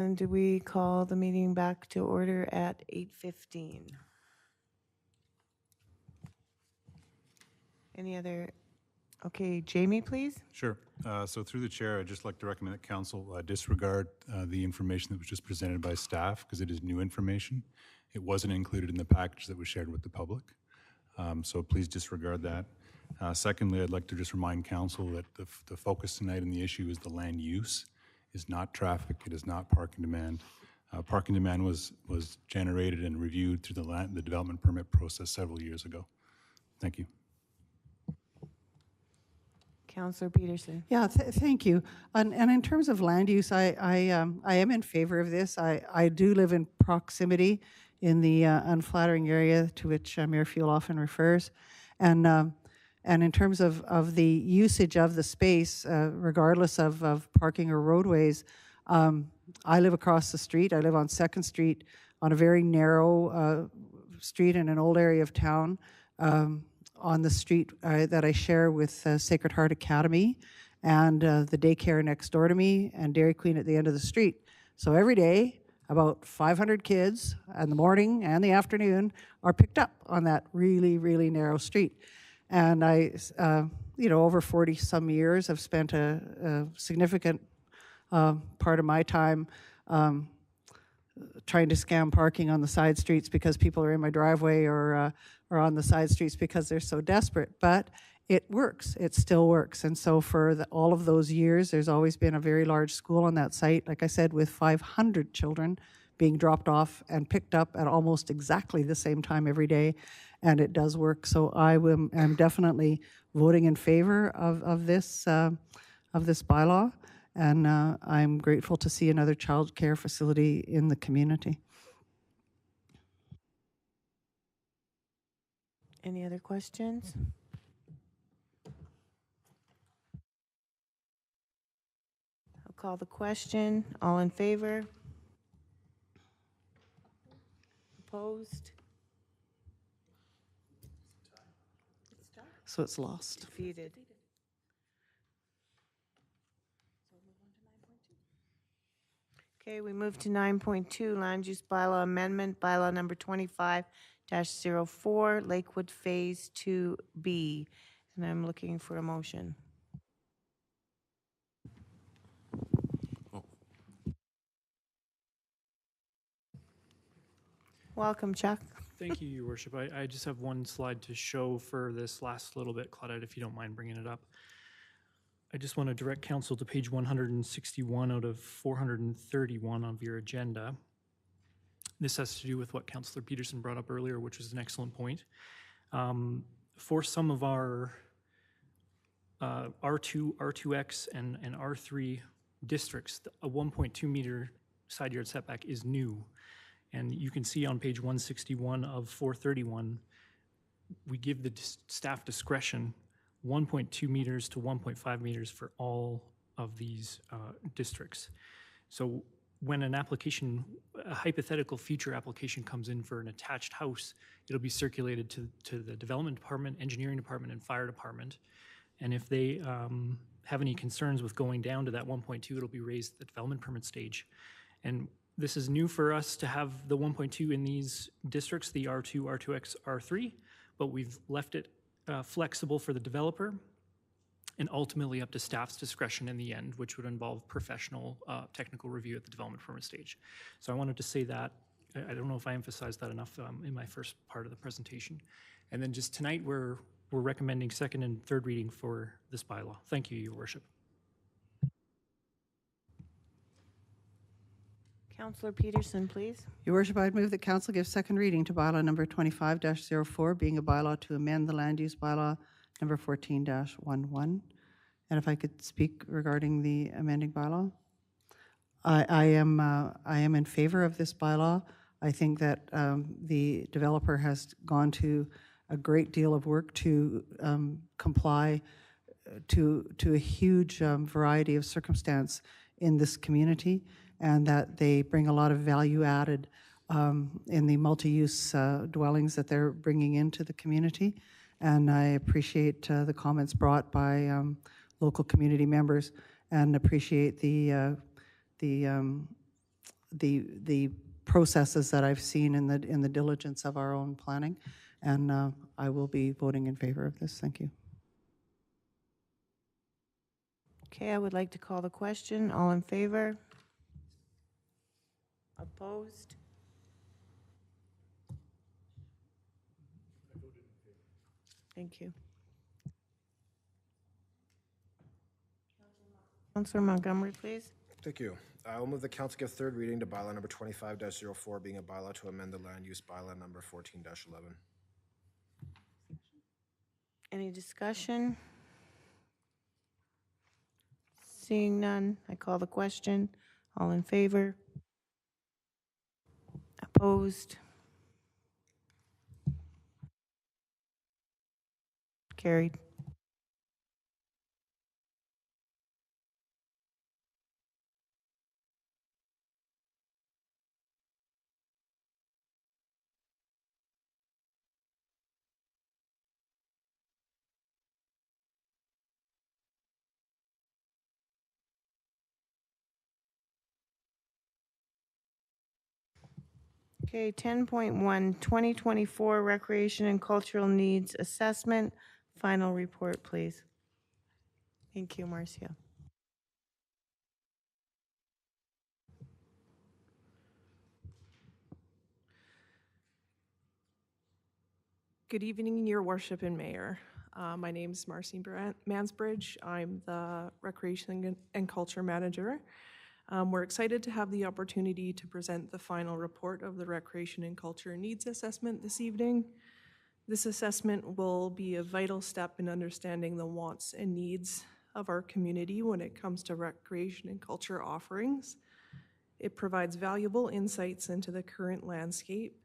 And do we call the meeting back to order at 8:15? Any other? Okay, Jamie, please. Sure. So through the chair, I'd just like to recommend that council disregard the information that was just presented by staff because it is new information. It wasn't included in the package that was shared with the public. So please disregard that. Secondly, I'd like to just remind council that the focus tonight and the issue is the land use, is not traffic, it is not parking demand. Parking demand was generated and reviewed through the development permit process several years ago. Thank you. Councillor Peterson. Yeah, thank you. And in terms of land use, I am in favor of this. I do live in proximity in the unflattering area to which Mayor Fuel often refers. And in terms of the usage of the space, regardless of parking or roadways, I live across the street. I live on 2nd Street on a very narrow street in an old area of town. On the street that I share with Sacred Heart Academy and the daycare next door to me and Dairy Queen at the end of the street. So every day, about 500 kids in the morning and the afternoon are picked up on that really, really narrow street. And I, over 40 some years, have spent a significant part of my time trying to scam parking on the side streets because people are in my driveway or on the side streets because they're so desperate. But it works. It still works. And so for all of those years, there's always been a very large school on that site, like I said, with 500 children being dropped off and picked up at almost exactly the same time every day. And it does work. So I am definitely voting in favor of this bylaw. And I'm grateful to see another child care facility in the community. Any other questions? I'll call the question. All in favor? Opposed? So it's lost. Defeated. Okay, we move to 9.2, Land Use Bylaw Amendment, Bylaw number 25-04, Lakewood Phase 2B. And I'm looking for a motion. Welcome, Chuck. Thank you, Your Worship. I just have one slide to show for this last little bit, Claudette, if you don't mind bringing it up. I just want to direct council to page 161 out of 431 of your agenda. This has to do with what Councillor Peterson brought up earlier, which was an excellent point. For some of our R2, R2X, and R3 districts, a 1.2 meter side yard setback is new. And you can see on page 161 of 431, we give the staff discretion 1.2 meters to 1.5 meters for all of these districts. So when an application, a hypothetical future application comes in for an attached house, it'll be circulated to the development department, engineering department, and fire department. And if they have any concerns with going down to that 1.2, it'll be raised at the development permit stage. And this is new for us to have the 1.2 in these districts, the R2, R2X, R3, but we've left it flexible for the developer and ultimately up to staff's discretion in the end, which would involve professional technical review at the development permit stage. So I wanted to say that. I don't know if I emphasized that enough in my first part of the presentation. And then just tonight, we're recommending second and third reading for this bylaw. Thank you, Your Worship. Councillor Peterson, please. Your Worship, I'd move that council give second reading to bylaw number 25-04, being a bylaw to amend the land use bylaw number 14-11. And if I could speak regarding the amending bylaw. I am in favor of this bylaw. I think that the developer has gone to a great deal of work to comply to a huge variety of circumstance in this community, and that they bring a lot of value added in the multi-use dwellings that they're bringing into the community. And I appreciate the comments brought by local community members, and appreciate the the processes that I've seen in the diligence of our own planning, and I will be voting in favor of this. Thank you. Okay, I would like to call the question. All in favor? Opposed? Thank you. Councillor Montgomery, please. Thank you. I will move the council give third reading to bylaw number 25-04, being a bylaw to amend the land use bylaw number 14-11. Any discussion? Seeing none, I call the question. All in favor? Opposed? Carried. Okay, 10.1, 2024 Recreation and Cultural Needs Assessment. Final report, please. Thank you, Marcia. Good evening, Your Worship and Mayor. My name is Marcine Mansbridge. I'm the Recreation and Culture Manager. We're excited to have the opportunity to present the final report of the Recreation and Culture Needs Assessment this evening. This assessment will be a vital step in understanding the wants and needs of our community when it comes to recreation and culture offerings. It provides valuable insights into the current landscape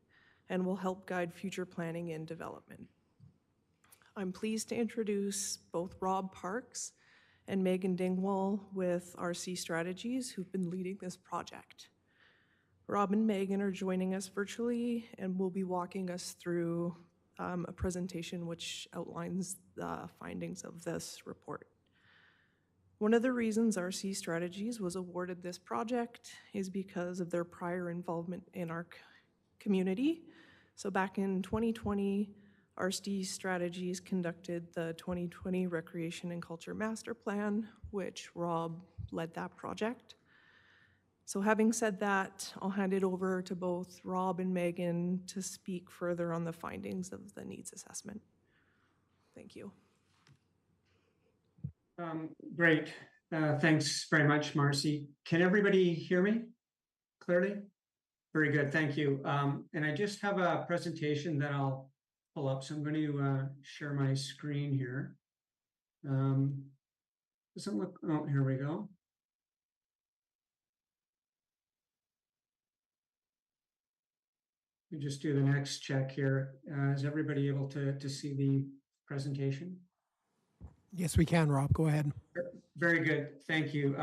and will help guide future planning and development. I'm pleased to introduce both Rob Parks and Megan Dingwall with RC Strategies, who've been leading this project. Rob and Megan are joining us virtually and will be walking us through a presentation which outlines the findings of this report. One of the reasons RC Strategies was awarded this project is because of their prior involvement in our community. So back in 2020, RC Strategies conducted the 2020 Recreation and Culture Master Plan, which Rob led that project. So having said that, I'll hand it over to both Rob and Megan to speak further on the findings of the needs assessment. Thank you. Great. Thanks very much, Marcy. Can everybody hear me clearly? Very good, thank you. And I just have a presentation that I'll pull up. So I'm going to share my screen here. Doesn't look, oh, here we go. We just do the next check here. Is everybody able to see the presentation? Yes, we can, Rob. Go ahead. Very good. Thank you.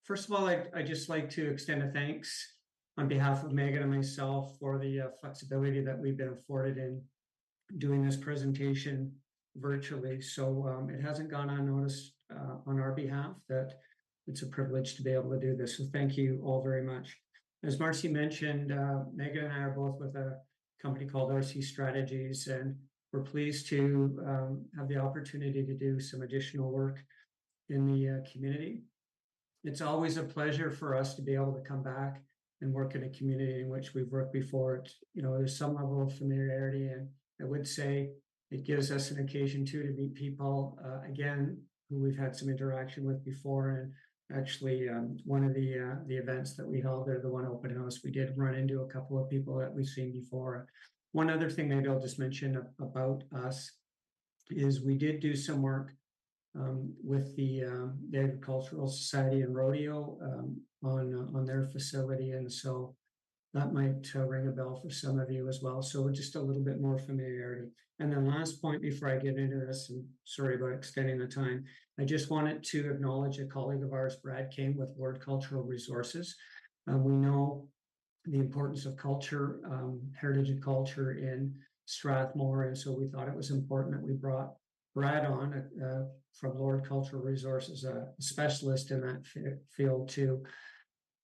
First of all, I'd just like to extend a thanks on behalf of Megan and myself for the flexibility that we've been afforded in doing this presentation virtually. So it hasn't gone unnoticed on our behalf that it's a privilege to be able to do this. So thank you all very much. As Marcy mentioned, Megan and I are both with a company called RC Strategies, and we're pleased to have the opportunity to do some additional work in the community. It's always a pleasure for us to be able to come back and work in a community in which we've worked before. You know, there's some level of familiarity, and I would say it gives us an occasion too to meet people again who we've had some interaction with before. And actually, one of the events that we held there, the one open house, we did run into a couple of people that we've seen before. One other thing maybe I'll just mention about us is we did do some work with the Agricultural Society and Rodeo on their facility, and so that might ring a bell for some of you as well. So just a little bit more familiarity. And then last point before I get into this, and sorry about extending the time, I just wanted to acknowledge a colleague of ours, Brad King with Lord Cultural Resources. We know the importance of culture, heritage and culture in Strathmore, and so we thought it was important that we brought Brad on from Lord Cultural Resources, a specialist in that field, to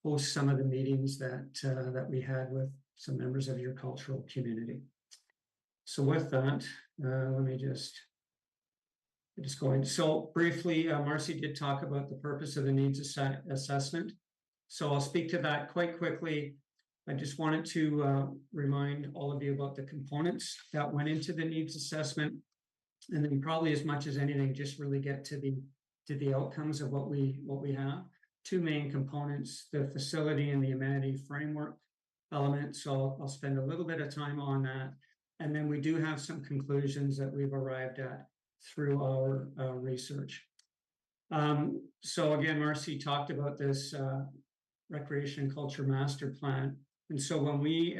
host some of the meetings that we had with some members of your cultural community. So with that, let me just going. So briefly, Marcy did talk about the purpose of the needs assessment. So I'll speak to that quite quickly. I just wanted to remind all of you about the components that went into the needs assessment. And then probably as much as anything, just really get to the outcomes of what we have. Two main components, the facility and the amenity framework element. So I'll spend a little bit of time on that. And then we do have some conclusions that we've arrived at through our research. So again, Marcy talked about this Recreation and Culture Master Plan. And so when we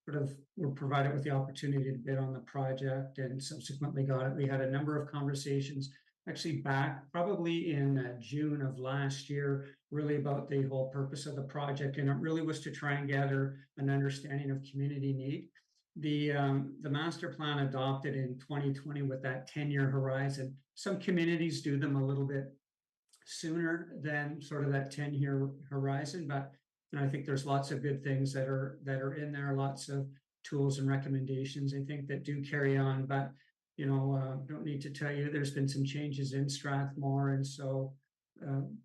were provided with the opportunity to bid on the project and subsequently got it, we had a number of conversations actually back probably in June of last year, really about the whole purpose of the project. And it really was to try and gather an understanding of community need. The master plan adopted in 2020 with that 10-year horizon. Some communities do them a little bit sooner than sort of that 10-year horizon, but I think there's lots of good things that are in there, lots of tools and recommendations I think that do carry on. But don't need to tell you, there's been some changes in Strathmore, and so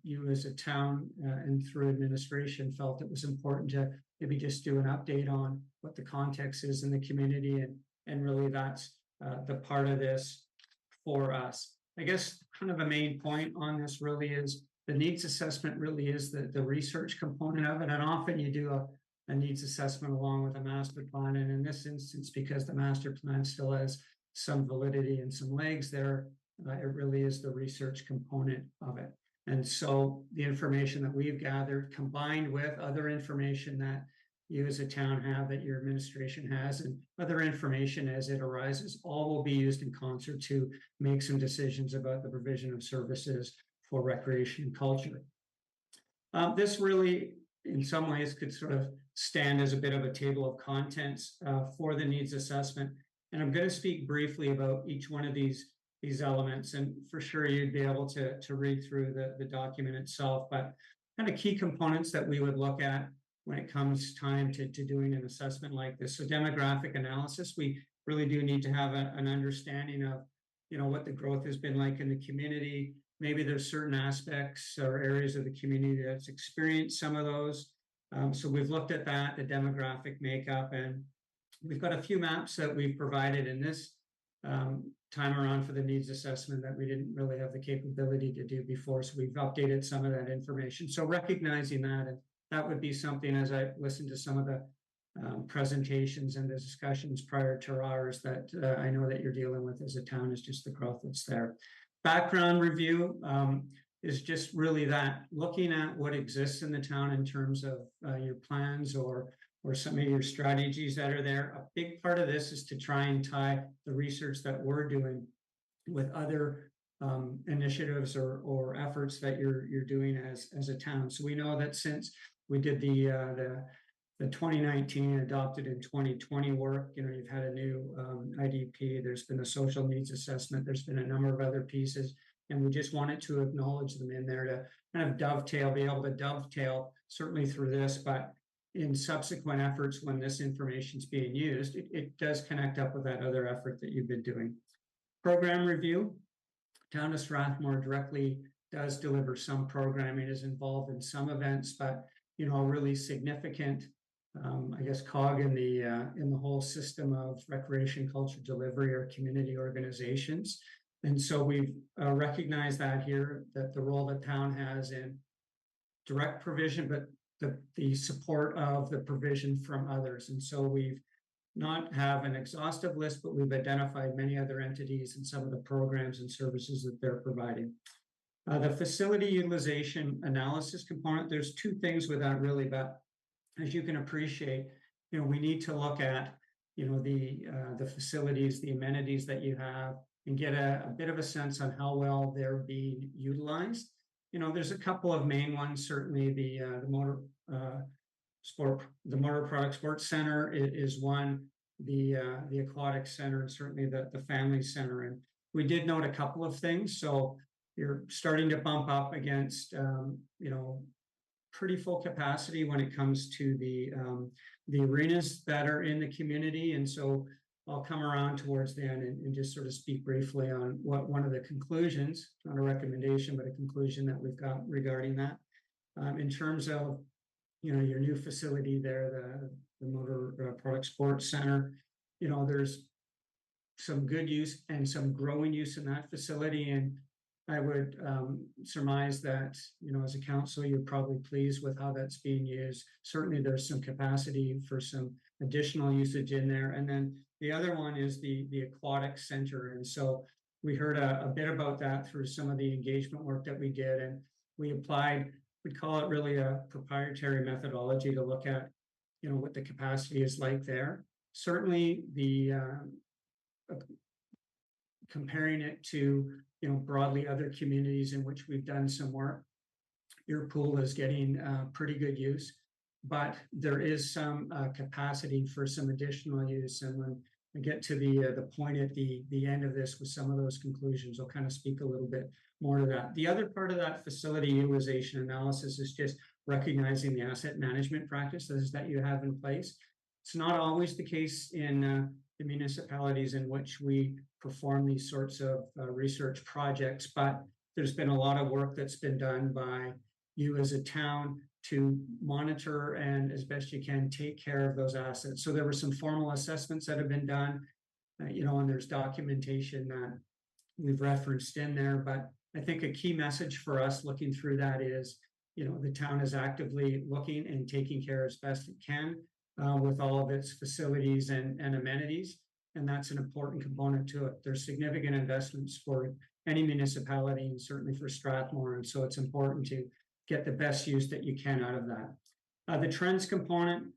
you as a town and through administration felt it was important to maybe just do an update on what the context is in the community, and really that's the part of this for us. I guess kind of a main point on this really is the needs assessment really is the research component of it, and often you do a needs assessment along with a master plan, and in this instance, because the master plan still has some validity and some legs there, it really is the research component of it. And so the information that we've gathered combined with other information that you as a town have, that your administration has, and other information as it arises, all will be used in concert to make some decisions about the provision of services for recreation and culture. This really, in some ways, could sort of stand as a bit of a table of contents for the needs assessment. And I'm going to speak briefly about each one of these elements, and for sure you'd be able to read through the document itself, but kind of key components that we would look at when it comes time to doing an assessment like this. So demographic analysis, we really do need to have an understanding of, what the growth has been like in the community. Maybe there's certain aspects or areas of the community that's experienced some of those. So we've looked at that, the demographic makeup, and we've got a few maps that we've provided in this time around for the needs assessment that we didn't really have the capability to do before. So we've updated some of that information. So recognizing that, and that would be something, as I listened to some of the presentations and the discussions prior to ours, that I know that you're dealing with as a town, is just the growth that's there. Background review is just really that, looking at what exists in the town in terms of your plans or some of your strategies that are there. A big part of this is to try and tie the research that we're doing with other initiatives or efforts that you're doing as a town. So we know that since we did the 2019 adopted in 2020 work, you've had a new IDP, there's been a social needs assessment, there's been a number of other pieces, and we just wanted to acknowledge them in there to kind of be able to dovetail certainly through this, but in subsequent efforts, when this information is being used, it does connect up with that other effort that you've been doing. Program review. Town of Strathmore directly does deliver some programming, is involved in some events, but a really significant, I guess, cog in the whole system of recreation culture delivery or community organizations. And so we've recognized that here, that the role that town has in direct provision, but the support of the provision from others. And so we've not have an exhaustive list, but we've identified many other entities and some of the programs and services that they're providing. The facility utilization analysis component, there's two things with that really, but as you can appreciate, we need to look at, the facilities, the amenities that you have, and get a bit of a sense on how well they're being utilized. There's a couple of main ones. Certainly, the motor product sports center is one. The aquatic center, and certainly the family center. And we did note a couple of things. So you're starting to bump up against, pretty full capacity when it comes to the arenas that are in the community. And so I'll come around towards the end and just sort of speak briefly on what one of the conclusions, not a recommendation, but a conclusion that we've got regarding that. In terms of, you know, your new facility there, the Motor Product Sports Center, you know, there's some good use and some growing use in that facility. And I would surmise that, you know, as a council, you're probably pleased with how that's being used. Certainly there's some capacity for some additional usage in there. And then the other one is the aquatic center. And so we heard a bit about that through some of the engagement work that we did. And we applied, we call it really a proprietary methodology to look at, you know, what the capacity is like there. Certainly the comparing it to, you know, broadly other communities in which we've done some work, your pool is getting pretty good use, but there is some capacity for some additional use. And when I get to the point at the end of this with some of those conclusions, I'll kind of speak a little bit more to that. The other part of that facility utilization analysis is just recognizing the asset management practices that you have in place. It's not always the case in the municipalities in which we perform these sorts of research projects, but there's been a lot of work that's been done by you as a town to monitor and, as best you can, take care of those assets. So there were some formal assessments that have been done, you know, and there's documentation that we've referenced in there. But I think a key message for us looking through that is, you know, the town is actively looking and taking care as best it can with all of its facilities and amenities. And that's an important component to it. There's significant investments for any municipality and certainly for Strathmore. And so it's important to get the best use that you can out of that. The trends component,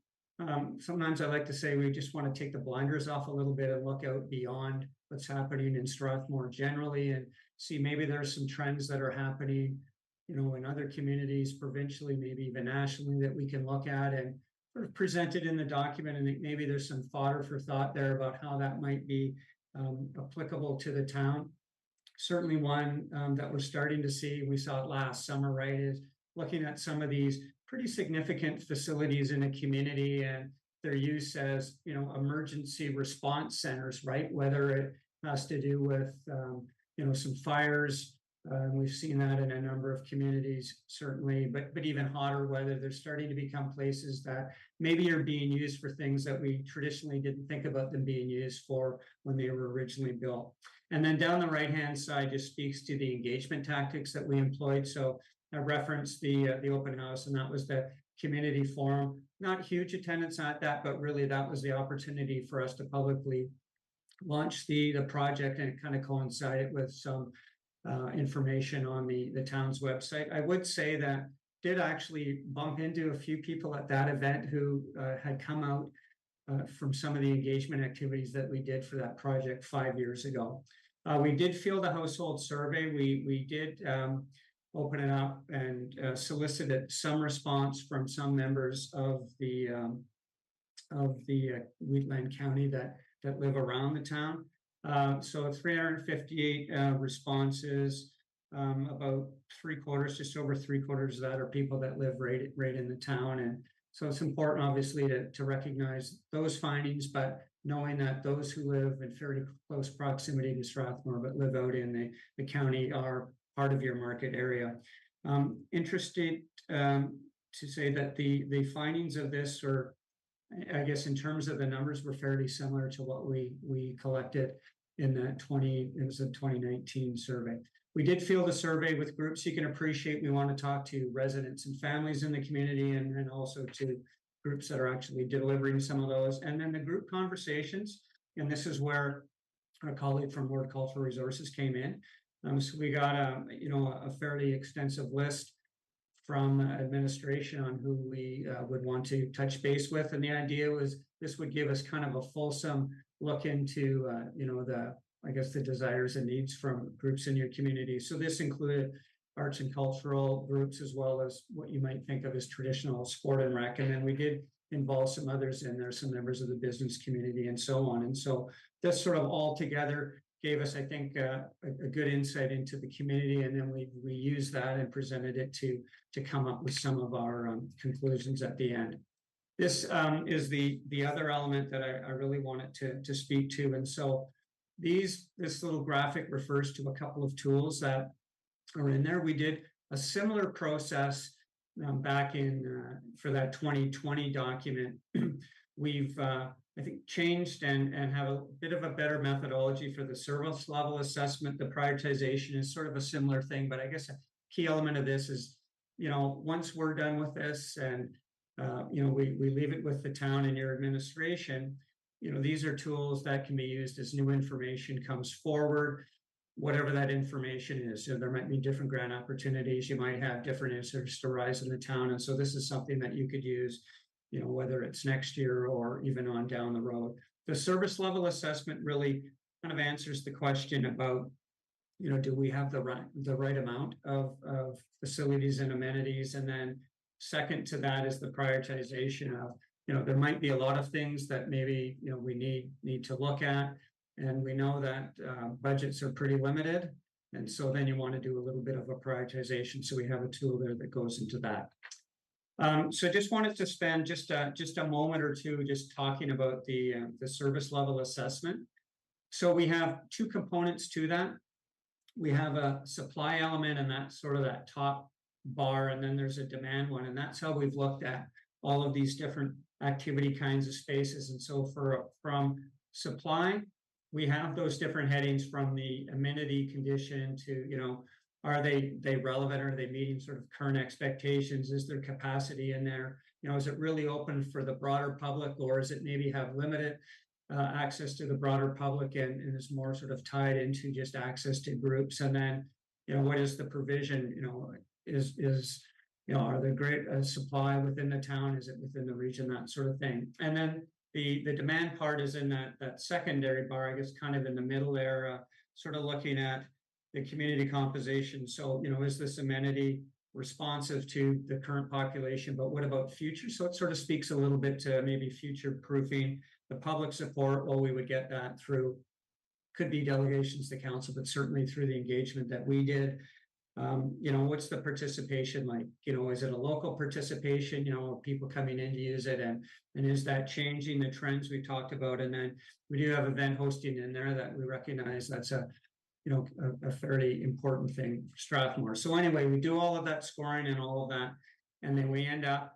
sometimes I like to say we just want to take the blinders off a little bit and look out beyond what's happening in Strathmore generally and see maybe there's some trends that are happening, you know, in other communities, provincially, maybe even nationally, that we can look at and sort of presented in the document. And maybe there's some fodder for thought there about how that might be applicable to the town. Certainly one that we're starting to see, we saw it last summer, right, is looking at some of these pretty significant facilities in a community and their use as, you know, emergency response centers, right? Whether it has to do with, you know, some fires. We've seen that in a number of communities, certainly, but even hotter weather, they're starting to become places that maybe are being used for things that we traditionally didn't think about them being used for when they were originally built. And then down the right-hand side just speaks to the engagement tactics that we employed. So I referenced the open house, and that was the community forum. Not huge attendance at that, but really that was the opportunity for us to publicly launch the project, and it kind of coincided with some information on the town's website. I would say that did actually bump into a few people at that event who had come out from some of the engagement activities that we did for that project 5 years ago. We did field a household survey. We did open it up and solicited some response from some members of the Wheatland County that live around the town. So 358 responses, about three-quarters, just over three-quarters of that are people that live right in the town. And so it's important, obviously, to recognize those findings, but knowing that those who live in fairly close proximity to Strathmore but live out in the county are part of your market area. Interested to say that the findings of this are, I guess, in terms of the numbers, were fairly similar to what we collected in that 2019 survey. We did field a survey with groups. You can appreciate we want to talk to residents and families in the community, and also to groups that are actually delivering some of those. And then the group conversations, and this is where a colleague from World Cultural Resources came in. So we got a fairly extensive list from administration on who we would want to touch base with. And the idea was this would give us kind of a fulsome look into, the desires and needs from groups in your community. So this included arts and cultural groups, as well as what you might think of as traditional sport and rec. And then we did involve some others in there, some members of the business community and so on. And so this sort of all together gave us, I think, a good insight into the community, and then we used that and presented it to come up with some of our conclusions at the end. This is the other element that I really wanted to speak to, and so this little graphic refers to a couple of tools that are in there. We did a similar process back in for that 2020 document. We've I think changed and have a bit of a better methodology for the service level assessment. The prioritization is sort of a similar thing, but I guess a key element of this is, once we're done with this and we leave it with the town and your administration, these are tools that can be used as new information comes forward, whatever that information is. So there might be different grant opportunities. You might have different issues to rise in the town. And so this is something that you could use, whether it's next year or even on down the road. The service level assessment really kind of answers the question about, do we have the right amount of facilities and amenities? And then second to that is the prioritization of, there might be a lot of things that maybe, we need to look at. And we know that budgets are pretty limited. And so then you want to do a little bit of a prioritization. So we have a tool there that goes into that. So just wanted to spend just a moment or two just talking about the service level assessment. So we have two components to that. We have a supply element, and that's sort of that top bar, and then there's a demand one, and that's how we've looked at all of these different activity kinds of spaces. And so from supply, we have those different headings from the amenity condition to, are they relevant? Are they meeting sort of current expectations? Is there capacity in there? Is it really open for the broader public, or is it maybe have limited access to the broader public and is more sort of tied into just access to groups? And then, what is the provision? Are there great supply within the town? Is it within the region? That sort of thing. And then the demand part is in that secondary bar, I guess, kind of in the middle there, sort of looking at the community composition. So, is this amenity responsive to the current population, but what about future? So it sort of speaks a little bit to maybe future proofing the public support. Well, we would get that through, could be delegations to council, but certainly through the engagement that we did. What's the participation like? Is it a local participation? People coming in to use it, and is that changing the trends we talked about? And then we do have event hosting in there that we recognize that's a fairly important thing for Strathmore. So anyway, we do all of that scoring and all of that, and then we end up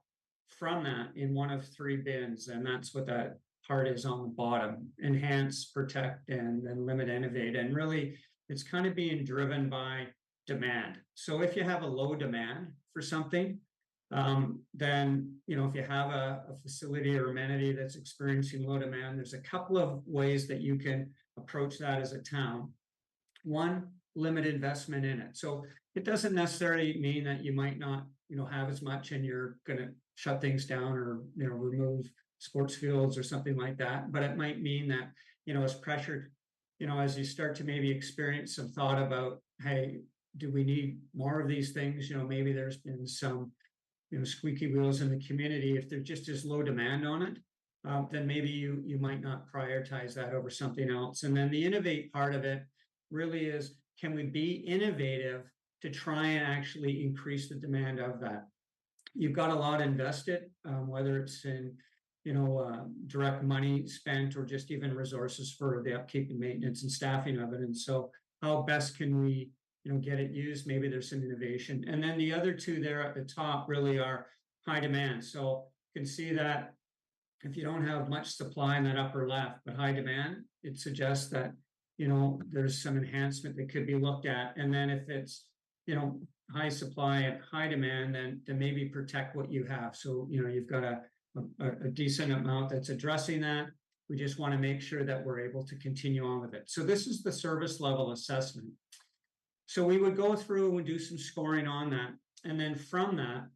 from that in one of three bins, and that's what that part is on the bottom: enhance, protect, and then limit, innovate. And really, it's kind of being driven by demand. So if you have a low demand for something, then, if you have a facility or amenity that's experiencing low demand, there's a couple of ways that you can approach that as a town. One, limit investment in it. So it doesn't necessarily mean that you might not, have as much and you're going to shut things down or, remove sports fields or something like that. But it might mean that, as pressured, as you start to maybe experience some thought about, hey, do we need more of these things? Maybe there's been some, squeaky wheels in the community. If there just is low demand on it, then maybe you might not prioritize that over something else. And then the innovate part of it really is, can we be innovative to try and actually increase the demand of that? You've got a lot invested, whether it's in, direct money spent or just even resources for the upkeep and maintenance and staffing of it. And so how best can we, get it used? Maybe there's some innovation. And then the other two there at the top really are high demand. So you can see that if you don't have much supply in that upper left, but high demand, it suggests that, there's some enhancement that could be looked at. And then if it's, high supply and high demand, then maybe protect what you have. So, you've got a decent amount that's addressing that. We just want to make sure that we're able to continue on with it. So this is the service level assessment. So we would go through and do some scoring on that. And then from that,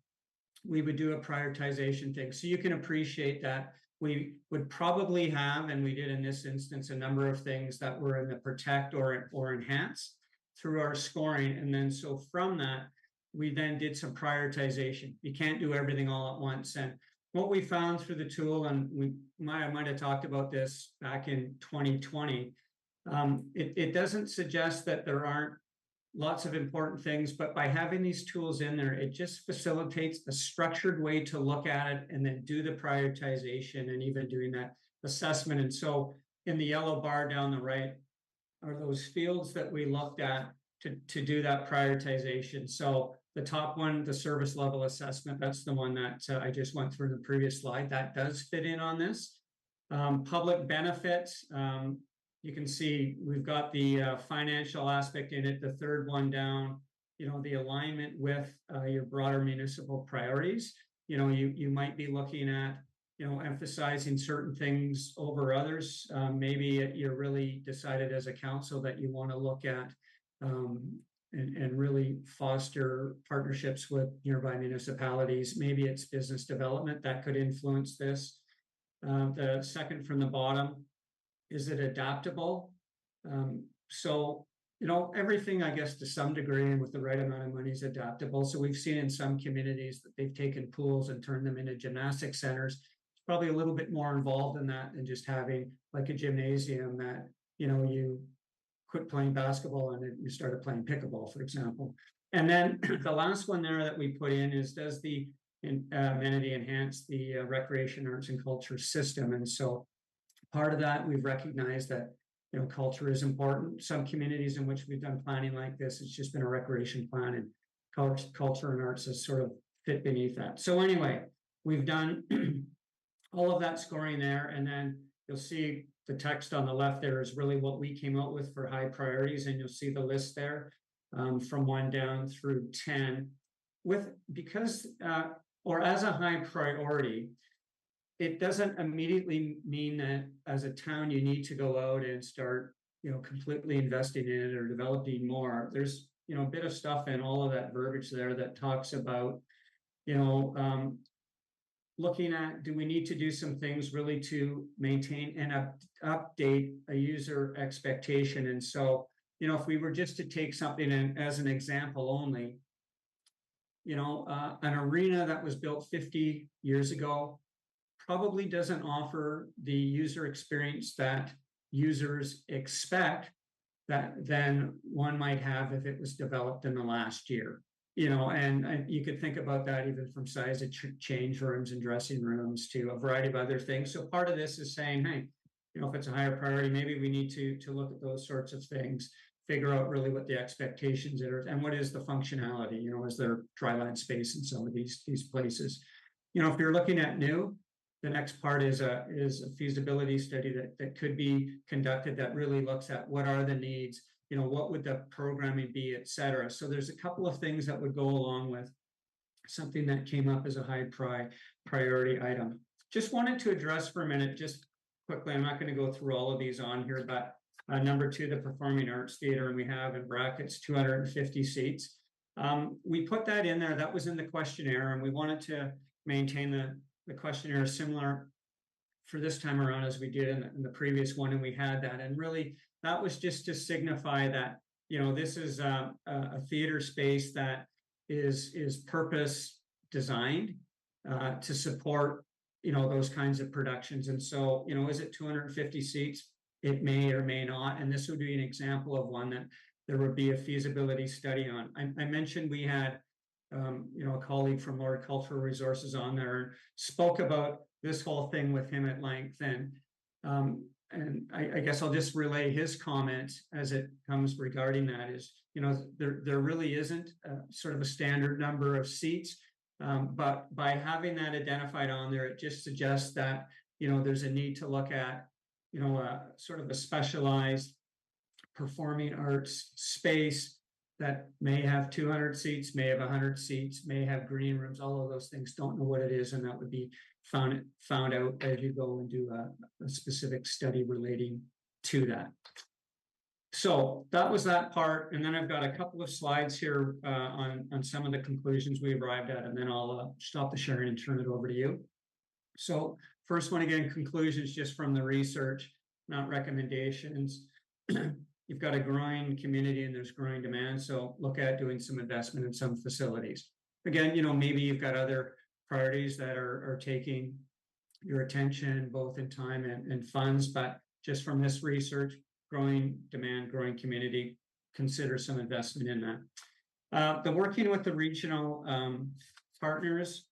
we would do a prioritization thing. So you can appreciate that we would probably have, and we did in this instance, a number of things that were in the protect or enhance through our scoring. And then so from that, we then did some prioritization. You can't do everything all at once. And what we found through the tool, and I might have talked about this back in 2020, It doesn't suggest that there aren't lots of important things, but by having these tools in there, it just facilitates a structured way to look at it and then do the prioritization and even doing that assessment. And so in the yellow bar down the right are those fields that we looked at to do that prioritization. So the top one, the service level assessment, that's the one that I just went through in the previous slide. That does fit in on this. Public benefits, you can see we've got the financial aspect in it, the third one down, you know, the alignment with your broader municipal priorities. You know, you might be looking at, you know, emphasizing certain things over others. Maybe you're really decided as a council that you want to look at and really foster partnerships with nearby municipalities. Maybe it's business development that could influence this. The second from the bottom, is it adaptable? So, you know, everything, I guess, to some degree and with the right amount of money is adaptable. So we've seen in some communities that they've taken pools and turned them into gymnastic centers. It's probably a little bit more involved in that than just having like a gymnasium that, you know, you quit playing basketball and then you started playing pickleball, for example. And then the last one there that we put in is, does the amenity enhance the recreation, arts, and culture system? And so part of that, we've recognized that, you know, culture is important. Some communities in which we've done planning like this, it's just been a recreation plan, and culture and arts has sort of fit beneath that. So anyway, we've done all of that scoring there, and then you'll see the text on the left there is really what we came out with for high priorities, and you'll see the list there from 1 down through 10. Because as a high priority, it doesn't immediately mean that as a town you need to go out and start, you know, completely investing in it or developing more. There's, you know, a bit of stuff in all of that verbiage there that talks about, you know, looking at, do we need to do some things really to maintain and update a user expectation? And so, you know, if we were just to take something as an example only, you know, an arena that was built 50 years ago probably doesn't offer the user experience that users expect that then one might have if it was developed in the last year. You know, and you could think about that even from size of change rooms and dressing rooms to a variety of other things. So part of this is saying, hey, you know, if it's a higher priority, maybe we need to look at those sorts of things, figure out really what the expectations are and what is the functionality. You know, is there dry land space in some of these places? You know, if you're looking at new, the next part is a feasibility study that could be conducted that really looks at what are the needs, you know, what would the programming be, et cetera. So there's a couple of things that would go along with something that came up as a high priority item. Just wanted to address for a minute, just quickly, I'm not going to go through all of these on here, but number 2, the Performing Arts Theater, and we have in brackets 250 seats. We put that in there, that was in the questionnaire, and we wanted to maintain the questionnaire similar for this time around as we did in the previous one, and we had that. And really, that was just to signify that, you know, this is a theater space that is purpose designed to support, you know, those kinds of productions. And so, you know, is it 250 seats? It may or may not. And this would be an example of one that there would be a feasibility study on. I mentioned we had you know, a colleague from Lord Cultural Resources on there and spoke about this whole thing with him at length. And I guess I'll just relay his comment as it comes regarding that is, you know, there really isn't sort of a standard number of seats, but by having that identified on there, it just suggests that, you know, there's a need to look at, you know, sort of a specialized performing arts space that may have 200 seats, may have 100 seats, may have green rooms, all of those things, don't know what it is, and that would be found out as you go and do a specific study relating to that. So that was that part, and then I've got a couple of slides here on some of the conclusions we arrived at, and then I'll stop the sharing and turn it over to you. So first one, again, conclusions just from the research, not recommendations. You've got a growing community and there's growing demand. So look at doing some investment in some facilities. Again, you know, maybe you've got other priorities that are taking your attention, both in time and funds, but just from this research, growing demand, growing community, consider some investment in that. The working with the regional partners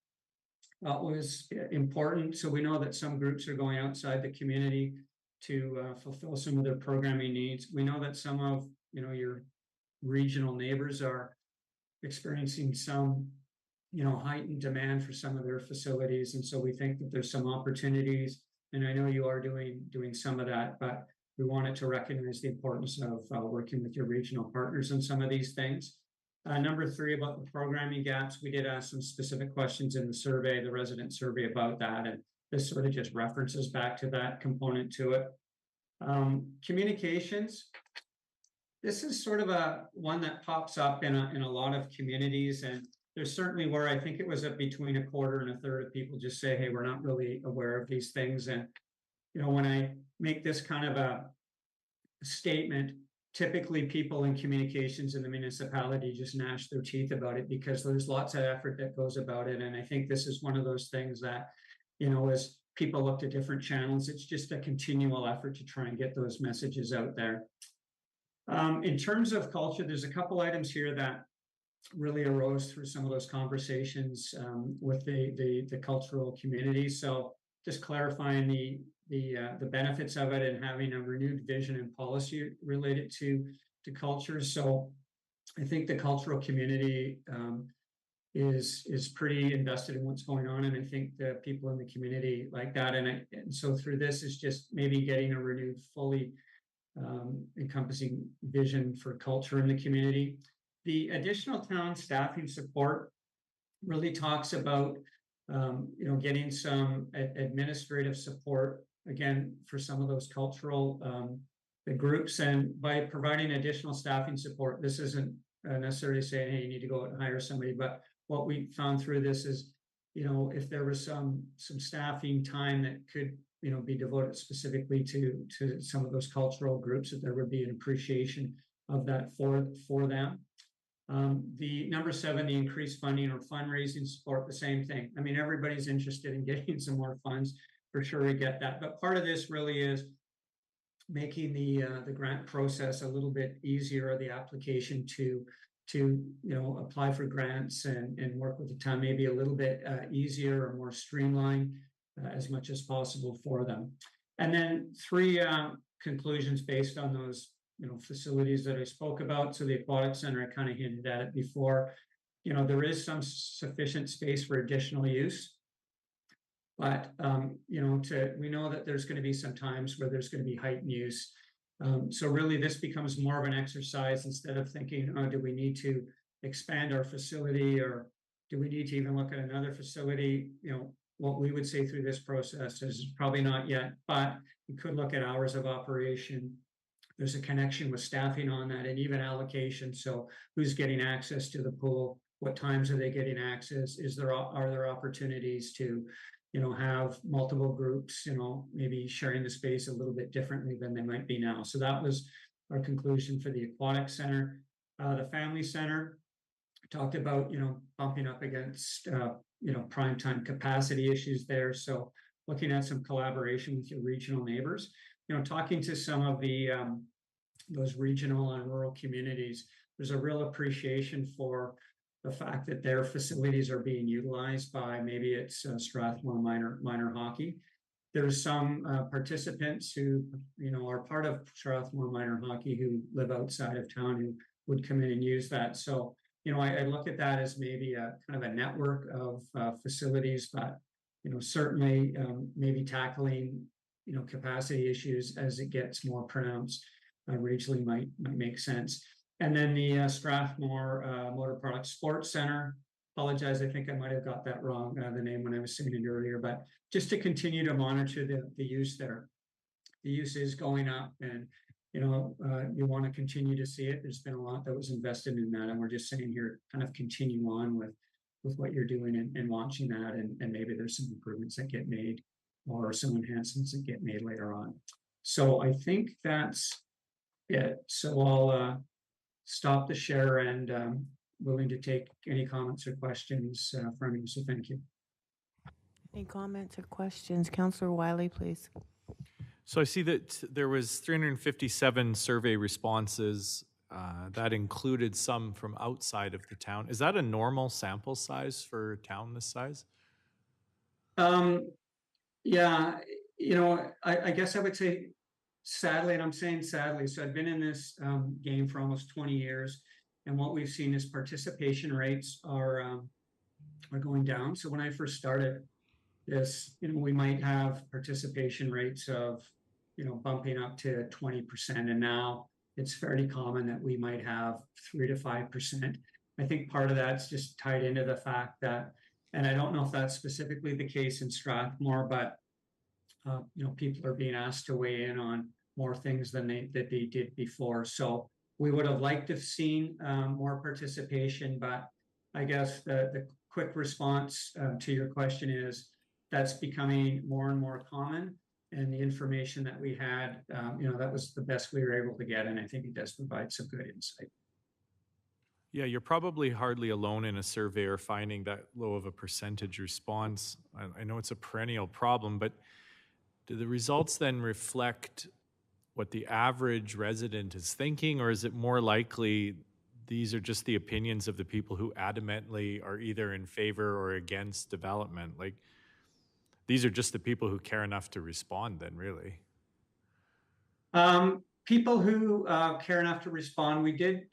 was important. So we know that some groups are going outside the community to fulfill some of their programming needs. We know that some of your regional neighbors are experiencing some heightened demand for some of their facilities, and so we think that there's some opportunities. And I know you are doing some of that, but we wanted to recognize the importance of working with your regional partners on some of these things. Number 3, about the programming gaps, we did ask some specific questions in the survey, the resident survey, about that, and this sort of just references back to that component to it. Communications. This is sort of one that pops up in a lot of communities, and there's certainly where I think it was between a quarter and a third of people just say, hey, we're not really aware of these things. And when I make this kind of a statement, typically people in communications in the municipality just gnash their teeth about it because there's lots of effort that goes about it. And I think this is one of those things that, as people look to different channels, it's just a continual effort to try and get those messages out there. In terms of culture, there's a couple items here that really arose through some of those conversations with the cultural community. So just clarifying the benefits of it and having a renewed vision and policy related to culture. So I think the cultural community is pretty invested in what's going on, and I think the people in the community like that. And so through this is just maybe getting a renewed, fully encompassing vision for culture in the community. The additional town staffing support really talks about getting some administrative support, again, for some of those cultural groups. And by providing additional staffing support, this isn't necessarily saying, hey, you need to go out and hire somebody, but what we found through this is, if there was some staffing time that could be devoted specifically to some of those cultural groups, that there would be an appreciation of that for them. The number 7, the increased funding or fundraising support, the same thing. I mean, everybody's interested in getting some more funds, for sure, we get that. But part of this really is making the grant process a little bit easier, the application to apply for grants and work with the town maybe a little bit easier or more streamlined as much as possible for them. And then 3 conclusions based on those facilities that I spoke about. So the aquatic center, I kind of hinted at it before. There is some sufficient space for additional use, but we know that there's going to be some times where there's going to be heightened use. So really, this becomes more of an exercise instead of thinking, oh, do we need to expand our facility, or do we need to even look at another facility? What we would say through this process is probably not yet, but we could look at hours of operation. There's a connection with staffing on that, and even allocation. So who's getting access to the pool? What times are they getting access? Are there opportunities to, have multiple groups, maybe sharing the space a little bit differently than they might be now? So that was our conclusion for the aquatic center. The family center talked about, bumping up against, prime time capacity issues there. So looking at some collaboration with your regional neighbors, talking to some of the those regional and rural communities, there's a real appreciation for the fact that their facilities are being utilized by, maybe it's Strathmore minor hockey. There's some participants who, are part of Strathmore minor hockey who live outside of town who would come in and use that. So, I look at that as maybe a kind of a network of facilities, but, certainly maybe tackling, capacity issues as it gets more pronounced regionally might make sense. And then the Strathmore Motor Products Sports Center. Apologize, I think I might have got that wrong, the name when I was saying it earlier, but just to continue to monitor the use there. The use is going up, and you want to continue to see it. There's been a lot that was invested in that, and we're just saying here, kind of continue on with what you're doing and launching that, and maybe there's some improvements that get made or some enhancements that get made later on. So I think that's it. So I'll stop the share and willing to take any comments or questions from you. So thank you. Any comments or questions? Councillor Wiley, please. So I see that there was 357 survey responses. That included some from outside of the town. Is that a normal sample size for a town this size? Yeah, I guess I would say sadly, and I'm saying sadly, so I've been in this game for almost 20 years, and what we've seen is participation rates are going down. So when I first started this, we might have participation rates of, bumping up to 20%, and now it's fairly common that we might have 3 to 5%. I think part of that's just tied into the fact that, and I don't know if that's specifically the case in Strathmore, but people are being asked to weigh in on more things than they did before. So we would have liked to have seen more participation, but I guess the quick response to your question is that's becoming more and more common. And the information that we had, that was the best we were able to get. And I think it does provide some good insight. Yeah, you're probably hardly alone in a survey or finding that low of a percentage response. I know it's a perennial problem, but do the results then reflect what the average resident is thinking, or is it more likely these are just the opinions of the people who adamantly are either in favor or against development? Like, these are just the people who care enough to respond then, really? People who care enough to respond, we did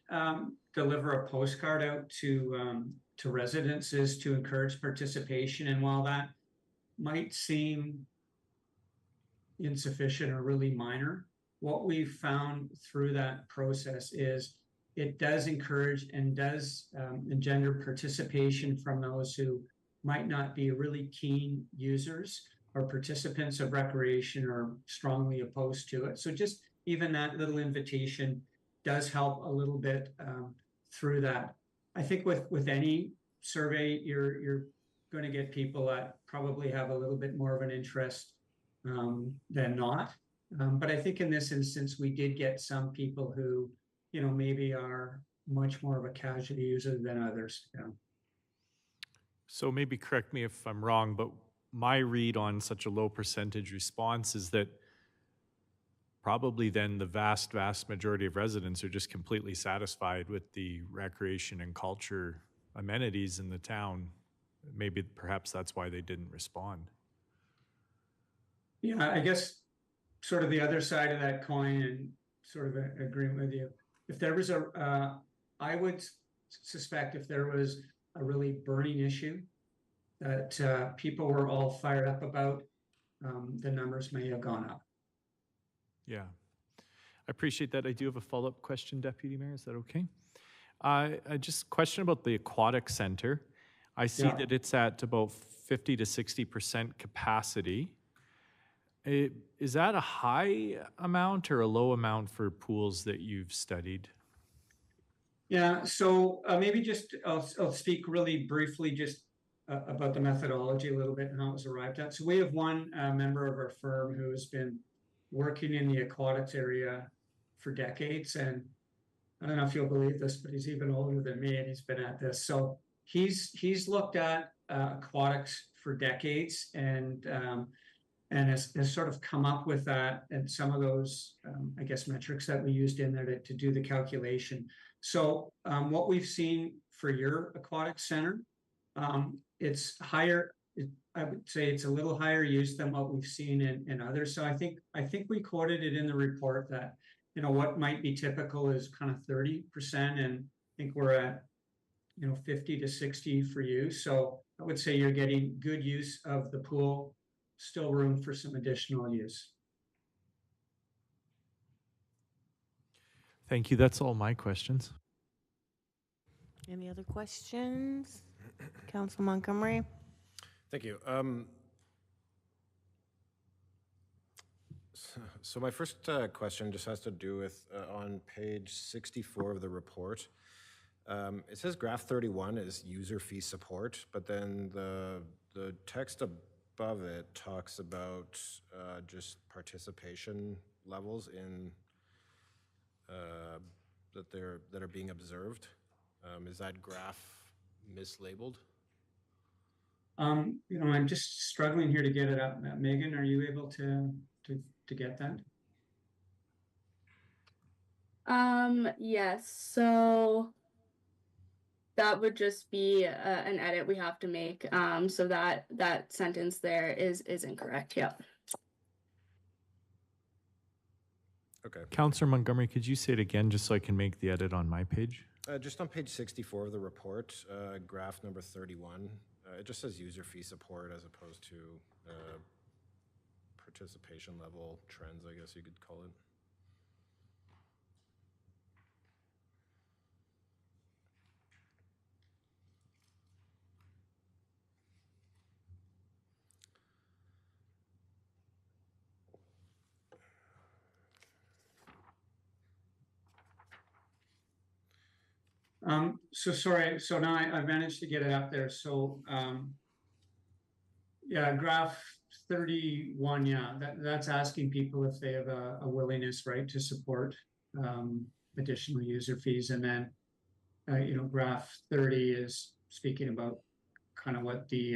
deliver a postcard out to residences to encourage participation. And while that might seem insufficient or really minor, what we've found through that process is it does encourage and does engender participation from those who might not be really keen users or participants of recreation or strongly opposed to it. So just even that little invitation does help a little bit through that. I think with any survey, you're going to get people that probably have a little bit more of an interest than not. But I think in this instance, we did get some people who, maybe are much more of a casual user than others. Yeah. So maybe correct me if I'm wrong, but my read on such a low percentage response is that probably then the vast, vast majority of residents are just completely satisfied with the recreation and culture amenities in the town. Maybe perhaps that's why they didn't respond. Yeah, I guess sort of the other side of that coin, and sort of agreeing with you. If there was I would suspect if there was a really burning issue that people were all fired up about, the numbers may have gone up. Yeah, I appreciate that. I do have a follow-up question, Deputy Mayor. Is that okay? I just question about the aquatic center. I see that it's at about 50 to 60% capacity. Is that a high amount or a low amount for pools that you've studied? Yeah, so maybe just I'll speak really briefly just about the methodology a little bit and how it was arrived at. So we have one member of our firm who has been working in the aquatics area for decades, and I don't know if you'll believe this, but he's even older than me, and he's been at this. So he's looked at aquatics for decades, and has sort of come up with that and some of those, I guess, metrics that we used in there to do the calculation. So what we've seen for your aquatic center, it's higher. I would say it's a little higher use than what we've seen in others. So I think we quoted it in the report that, what might be typical is kind of 30%, and I think we're at, 50 to 60 for you. So I would say you're getting good use of the pool, still room for some additional use. Thank you. That's all my questions. Any other questions? Council Montgomery? Thank you. So my first question just has to do with on page 64 of the report. It says graph 31 is user fee support, but then the text above it talks about just participation levels in that are being observed. Is that graph mislabeled? I'm just struggling here to get it up. Megan, are you able to get that? Yes, so that would just be an edit we have to make. So that sentence there is incorrect. Yep. Okay. Councillor Montgomery, could you say it again just so I can make the edit on my page? Just on page 64 of the report, graph number 31, it just says user fee support as opposed to participation level trends, I guess you could call it. So sorry, so now I managed to get it up there. So, yeah, graph 31, yeah, that's asking people if they have a willingness, right, to support additional user fees. And then, graph 30 is speaking about kind of what the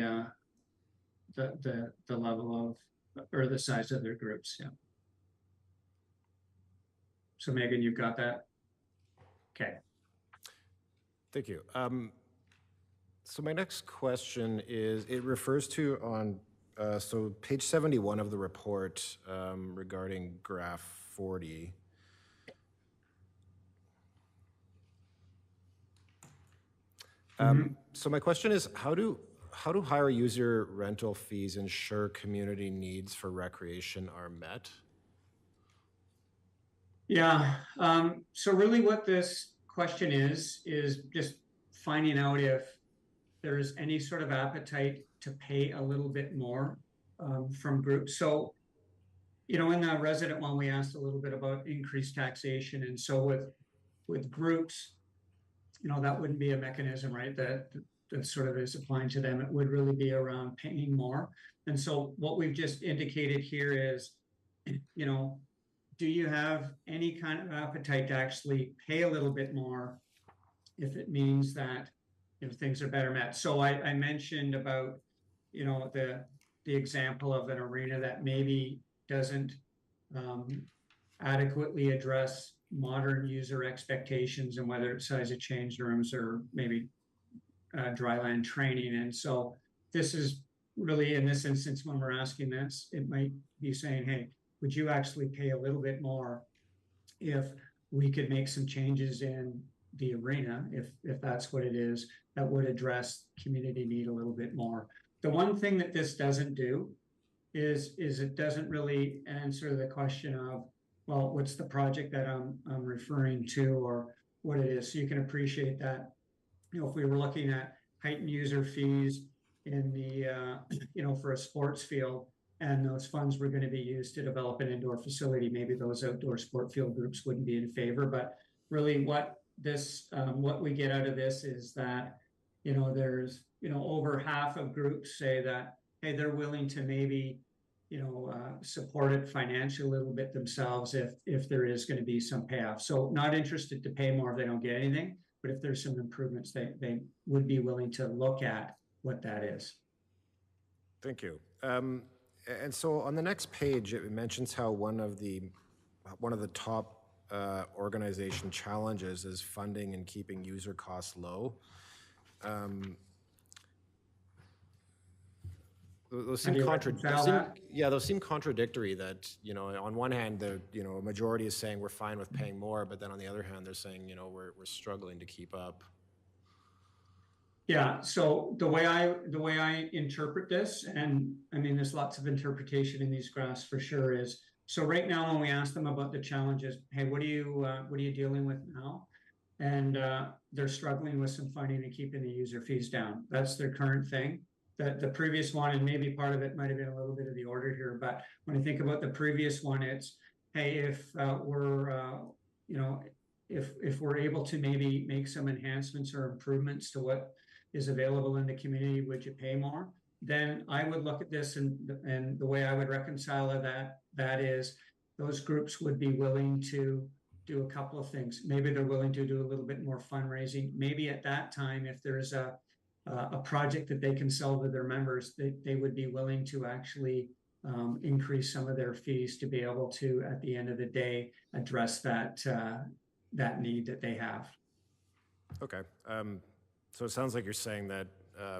level of, or the size of their groups, yeah. So Megan, you've got that? Okay. Thank you. So my next question is, it refers to on, so page 71 of the report regarding graph 40. So my question is, how do higher user rental fees ensure community needs for recreation are met? Yeah, so really what this question is just finding out if there's any sort of appetite to pay a little bit more from groups. So, in the resident one, we asked a little bit about increased taxation. And so with groups, that wouldn't be a mechanism, right, that sort of is applying to them. It would really be around paying more. And so what we've just indicated here is, do you have any kind of appetite to actually pay a little bit more if it means that things are better met? So I mentioned about the example of an arena that maybe doesn't adequately address modern user expectations, and whether it's size of change rooms or maybe dryland training. And so this is really, in this instance, when we're asking this, it might be saying, hey, would you actually pay a little bit more if we could make some changes in the arena, if that's what it is, that would address community need a little bit more. The one thing that this doesn't do is it doesn't really answer the question of, well, what's the project that I'm referring to, or what it is. So you can appreciate that, if we were looking at heightened user fees in the, for a sports field, and those funds were going to be used to develop an indoor facility, maybe those outdoor sport field groups wouldn't be in favor. But really what we get out of this is that, there's, over half of groups say that, hey, they're willing to maybe, support it financially a little bit themselves if there is going to be some payoff. So not interested to pay more if they don't get anything, but if there's some improvements, they would be willing to look at what that is. Thank you. And so on the next page, it mentions how one of the top organization challenges is funding and keeping user costs low. Those seem contradictory. That on one hand, the a majority is saying we're fine with paying more, but then on the other hand, they're saying we're struggling to keep up. Yeah. So the way I interpret this, and I mean, there's lots of interpretation in these graphs for sure, is so right now when we ask them about the challenges, hey, what are you dealing with now? And they're struggling with some funding and keeping the user fees down. That's their current thing. The previous one, and maybe part of it might have been a little bit of the order here, but when I think about the previous one, it's, hey, if we're able to maybe make some enhancements or improvements to what is available in the community, would you pay more? Then I would look at this, and the way I would reconcile that is those groups would be willing to do a couple of things. Maybe they're willing to do a little bit more fundraising. Maybe at that time, if there's a a project that they can sell to their members, they would be willing to actually increase some of their fees to be able to, at the end of the day, address that need that they have. Okay. So it sounds like you're saying that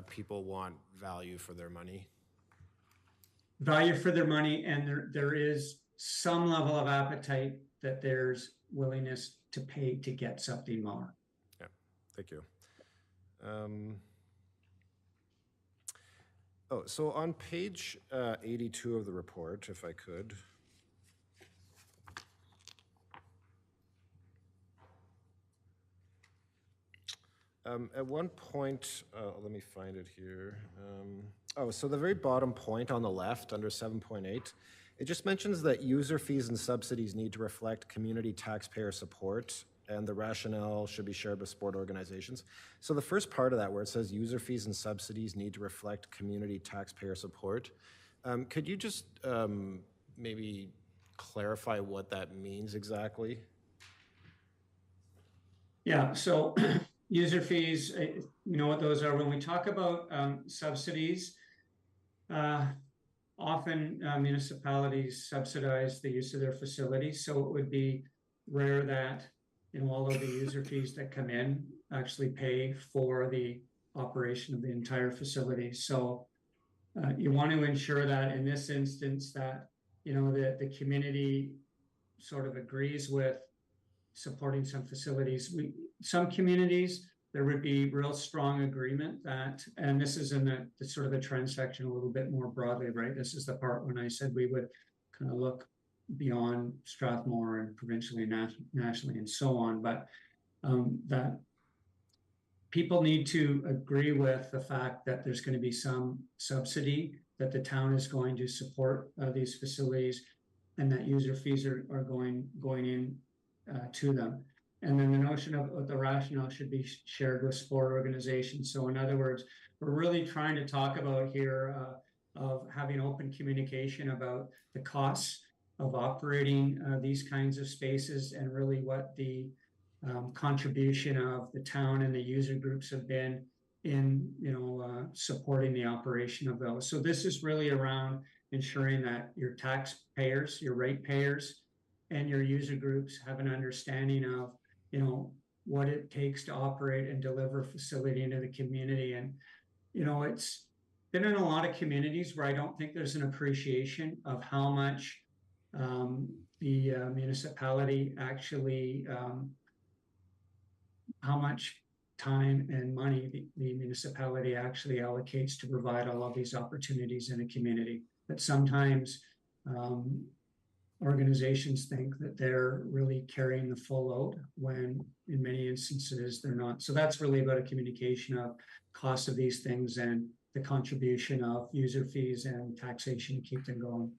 people want value for their money. Value for their money, and there is some level of appetite that there's willingness to pay to get something more. Yeah, thank you. So on page 82 of the report, if I could. At one point, let me find it here. So the very bottom point on the left under 7.8, it just mentions that user fees and subsidies need to reflect community taxpayer support, and the rationale should be shared with sport organizations. So the first part of that, where it says user fees and subsidies need to reflect community taxpayer support, could you just maybe clarify what that means exactly? Yeah, so user fees, you know what those are. When we talk about subsidies, often municipalities subsidize the use of their facilities. So it would be rare that all of the user fees that come in actually pay for the operation of the entire facility. So you want to ensure that in this instance that the community sort of agrees with supporting some facilities. Some communities, there would be real strong agreement that, and this is in the sort of the trend section a little bit more broadly, right? This is the part when I said we would kind of look beyond Strathmore and provincially, nationally, and so on, but that people need to agree with the fact that there's going to be some subsidy, that the town is going to support these facilities, and that user fees are going in to them. And then the notion of the rationale should be shared with sport organizations. So in other words, we're really trying to talk about here of having open communication about the costs of operating these kinds of spaces, and really what the contribution of the town and the user groups have been in supporting the operation of those. So this is really around ensuring that your taxpayers, your ratepayers, and your user groups have an understanding of what it takes to operate and deliver a facility into the community. And it's been in a lot of communities where I don't think there's an appreciation of how much the municipality actually how much time and money the municipality actually allocates to provide all of these opportunities in a community. But sometimes organizations think that they're really carrying the full load, when in many instances they're not. So that's really about a communication of cost of these things and the contribution of user fees and taxation to keep them going.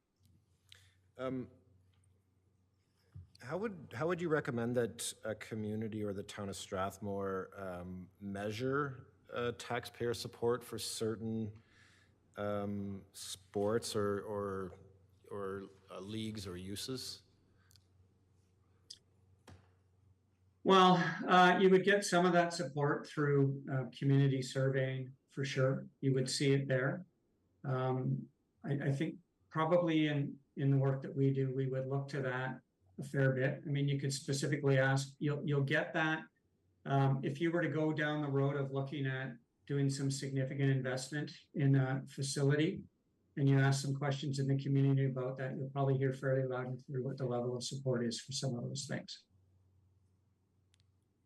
How would you recommend that a community or the town of Strathmore measure taxpayer support for certain sports or leagues or uses? Well, you would get some of that support through community surveying, for sure. You would see it there. I think probably in the work that we do, we would look to that a fair bit. I mean, you could specifically ask, you'll get that if you were to go down the road of looking at doing some significant investment in a facility, and you ask some questions in the community about that, you'll probably hear fairly loud and clear what the level of support is for some of those things.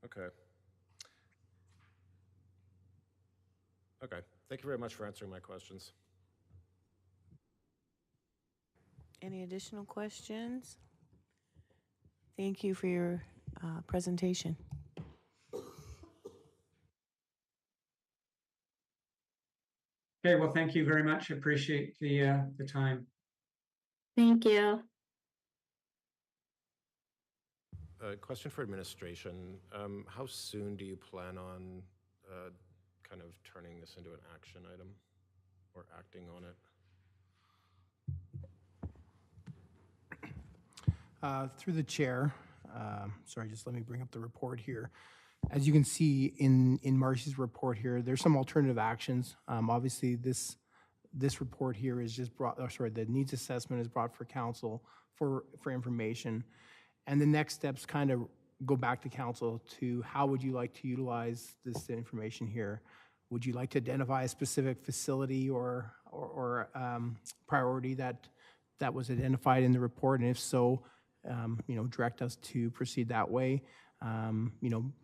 Okay. Okay. Thank you very much for answering my questions. Any additional questions? Thank you for your presentation. Okay, well, thank you very much. I appreciate the time. Thank you. Question for administration. How soon do you plan on kind of turning this into an action item or acting on it? Through the chair, sorry, just let me bring up the report here. As you can see in Marcy's report here, there's some alternative actions. Obviously, this report here is just brought, the needs assessment is brought for council for information. And the next steps kind of go back to council to how would you like to utilize this information here? Would you like to identify a specific facility or priority that was identified in the report? And if so, direct us to proceed that way.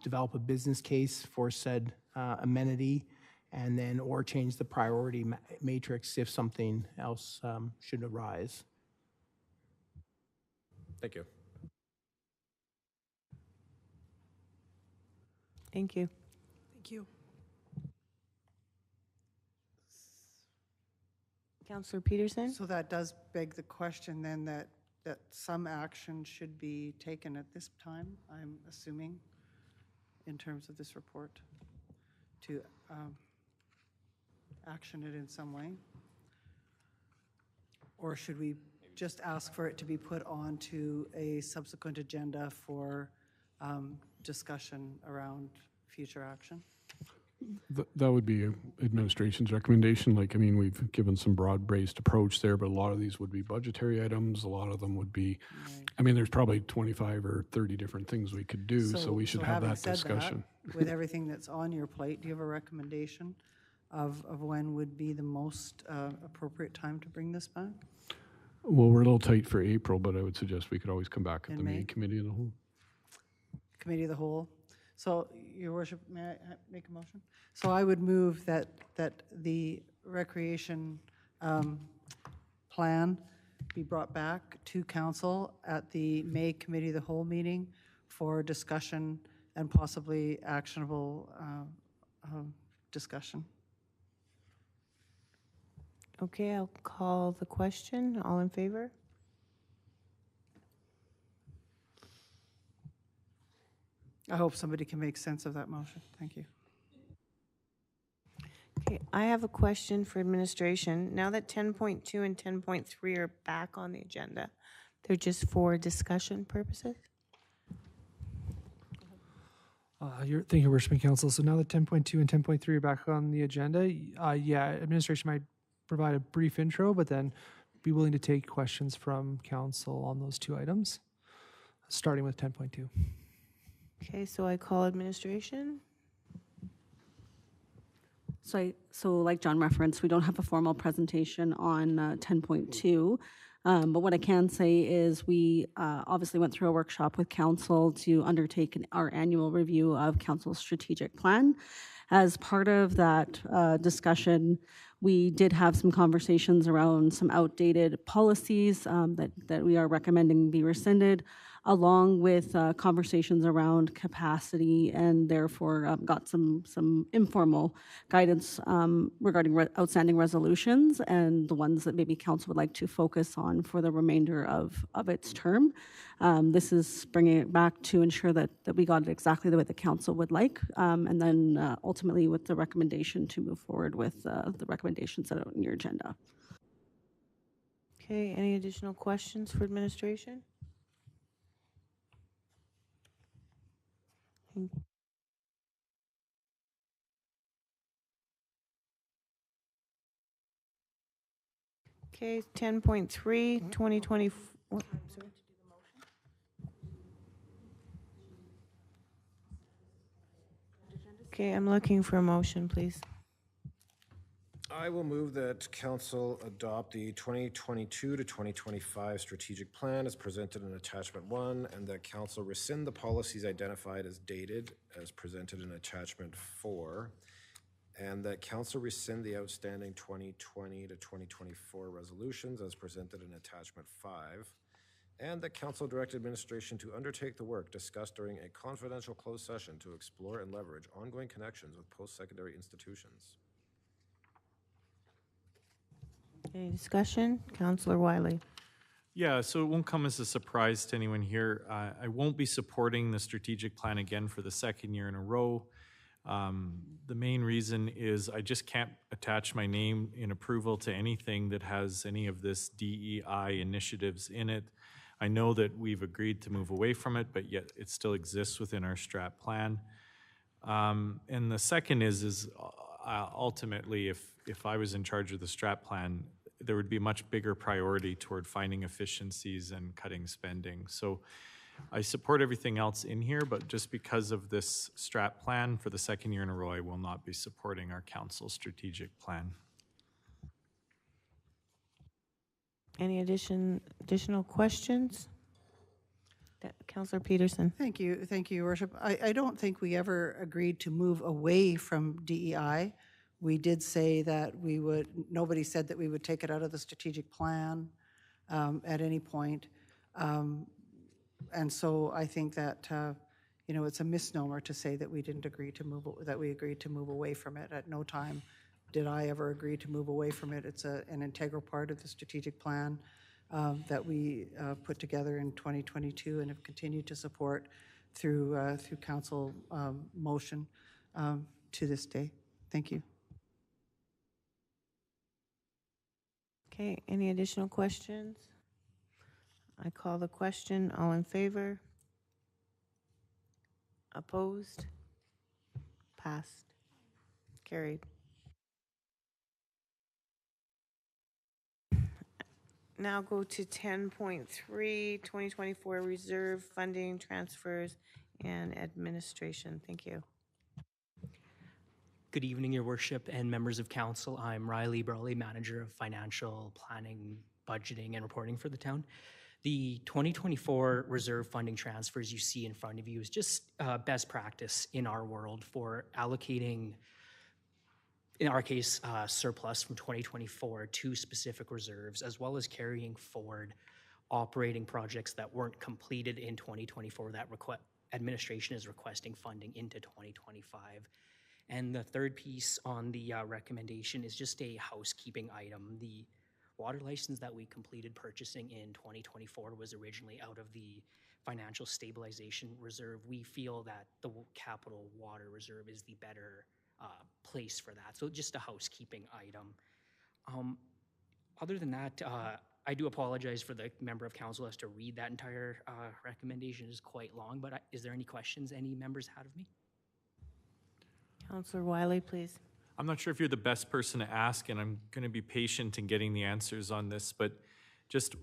Develop a business case for said amenity, and then or change the priority matrix if something else should arise. Thank you. Thank you. Thank you. Councillor Peterson? So that does beg the question then that some action should be taken at this time, I'm assuming, in terms of this report, to action it in some way? Or should we just ask for it to be put onto a subsequent agenda for discussion around future action? That would be administration's recommendation. We've given some broad-based approach there, but a lot of these would be budgetary items. A lot of them would be, Right. There's probably 25 or 30 different things we could do, so we should have having that said discussion. With everything that's on your plate, do you have a recommendation of when would be the most appropriate time to bring this back? Well, we're a little tight for April, but I would suggest we could always come back at In the May? main committee of the whole. Committee of the Whole. So, Your Worship, may I make a motion? So I would move that the recreation plan be brought back to council at the May Committee of the Whole meeting for discussion and possibly actionable discussion. Okay, I'll call the question. All in favor? I hope somebody can make sense of that motion. Thank you. Okay, I have a question for administration. Now that 10.2 and 10.3 are back on the agenda, they're just for discussion purposes? Thank you, Your Worship and Council. So now that 10.2 and 10.3 are back on the agenda, administration might provide a brief intro, but then be willing to take questions from council on those two items, starting with 10.2. Okay, so I call administration. So like John referenced, we don't have a formal presentation on 10.2, but what I can say is we obviously went through a workshop with council to undertake our annual review of council's strategic plan. As part of that discussion, we did have some conversations around some outdated policies that we are recommending be rescinded, along with conversations around capacity, and therefore got some informal guidance regarding outstanding resolutions and the ones that maybe council would like to focus on for the remainder of its term. This is bringing it back to ensure that we got it exactly the way the council would like, and then ultimately with the recommendation to move forward with the recommendations that are on your agenda. Okay, any additional questions for administration? Okay, 10.3, 2024. Okay, I'm looking for a motion, please. I will move that council adopt the 2022 to 2025 strategic plan as presented in attachment 1, and that council rescind the policies identified as dated as presented in attachment 4, and that council rescind the outstanding 2020 to 2024 resolutions as presented in attachment 5, and that council direct administration to undertake the work discussed during a confidential closed session to explore and leverage ongoing connections with post-secondary institutions. Any discussion? Councillor Wiley. Yeah, so it won't come as a surprise to anyone here. I won't be supporting the strategic plan again for the second year in a row. The main reason is I just can't attach my name in approval to anything that has any of this DEI initiatives in it. I know that we've agreed to move away from it, but yet it still exists within our strat plan. And the second is ultimately, if I was in charge of the strat plan, there would be a much bigger priority toward finding efficiencies and cutting spending. So I support everything else in here, but just because of this strat plan for the second year in a row, I will not be supporting our council strategic plan. Any additional questions? Councillor Peterson. Thank you, Your Worship. I don't think we ever agreed to move away from DEI. We did say that we would, nobody said that we would take it out of the strategic plan at any point. And so I think that, it's a misnomer to say that we didn't agree to move, that we agreed to move away from it. At no time did I ever agree to move away from it. It's an integral part of the strategic plan that we put together in 2022 and have continued to support through council motion to this day. Thank you. Okay, any additional questions? I call the question. All in favor? Opposed? Passed. Carried. Now go to 10.3, 2024 reserve funding transfers and administration. Thank you. Good evening, Your Worship and members of council. I'm Riley Brawley, Manager of Financial Planning, Budgeting, and Reporting for the town. The 2024 reserve funding transfers you see in front of you is just best practice in our world for allocating, in our case, surplus from 2024 to specific reserves, as well as carrying forward operating projects that weren't completed in 2024 that administration is requesting funding into 2025. And the third piece on the recommendation is just a housekeeping item. The water license that we completed purchasing in 2024 was originally out of the financial stabilization reserve. We feel that the capital water reserve is the better place for that. So just a housekeeping item. Other than that, I do apologize for the member of council has to read that entire recommendation. It is quite long, but is there any questions any members had of me? Councillor Wiley, please. I'm not sure if you're the best person to ask, and I'm going to be patient in getting the answers on this, but just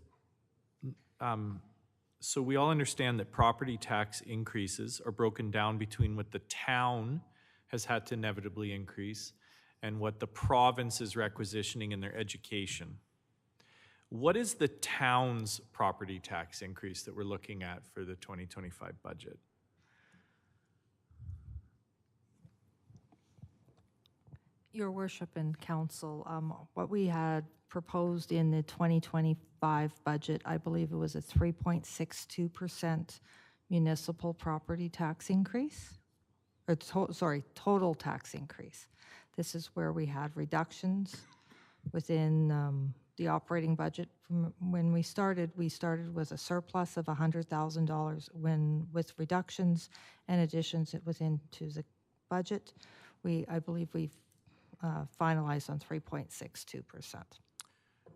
so we all understand that property tax increases are broken down between what the town has had to inevitably increase and what the province is requisitioning in their education. What is the town's property tax increase that we're looking at for the 2025 budget? Your Worship and Council, what we had proposed in the 2025 budget, I believe it was a 3.62% municipal property tax increase, or total tax increase. This is where we had reductions within the operating budget. From when we started with a surplus of $100,000. When with reductions and additions within to the budget, I believe we've finalized on 3.62%.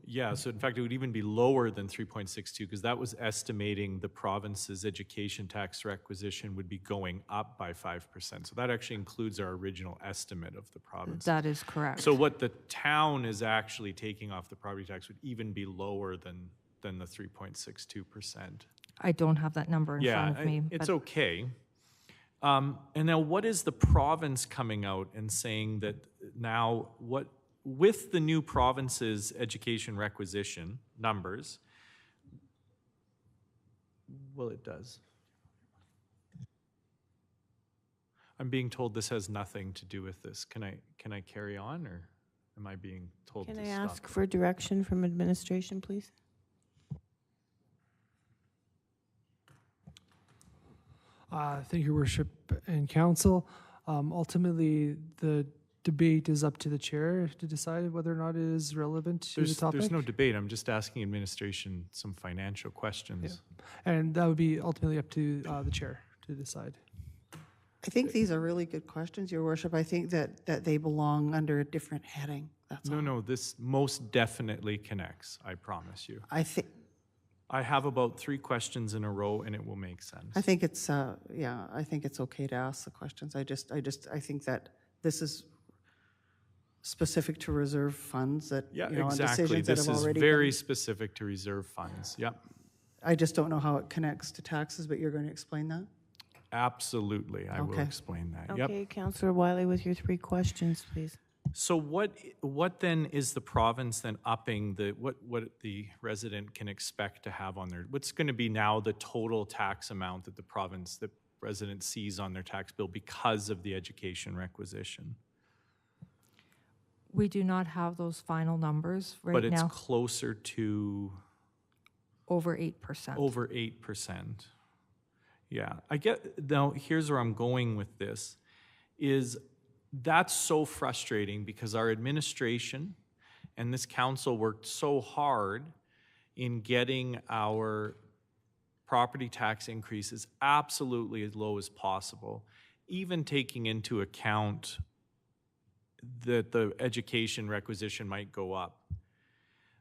Yeah, so in fact, it would even be lower than 3.62 because that was estimating the province's education tax requisition would be going up by 5%. So that actually includes our original estimate of the province. That is correct. So what the town is actually taking off the property tax would even be lower than the 3.62%. I don't have that number in front of me. It's okay. And now what is the province coming out and saying that now with the new province's education requisition numbers, well, it does. I'm being told this has nothing to do with this. Can I carry on, or am I being told to stop? Can I ask for direction from administration, please? Thank you, Worship and Council. Ultimately, the debate is up to the chair to decide whether or not it is relevant to the topic. There's no debate. I'm just asking administration some financial questions. Yeah. And that would be ultimately up to the chair to decide. I think these are really good questions, Your Worship. I think that they belong under a different heading. That's all. No, this most definitely connects, I promise you. I think I have about 3 questions in a row, and it will make sense. I think it's, yeah, I think it's okay to ask the questions. I think that this is specific to reserve funds that, Yeah, you know, and exactly. decisions that This have is already very been. specific to reserve funds. Yep. I just don't know how it connects to taxes, but you're going to explain that? Absolutely. I will Okay. explain that. Yep. Okay, Councillor Wiley with your 3 questions, please. So what then is the province then upping what the resident can expect to have on their, what's going to be now the total tax amount that the resident sees on their tax bill because of the education requisition? We do not have those final numbers right But it's now. closer to Over 8%. over 8%. Yeah, I get, now here's where I'm going with this, is that's so frustrating because our administration and this council worked so hard in getting our property tax increases absolutely as low as possible, even taking into account that the education requisition might go up.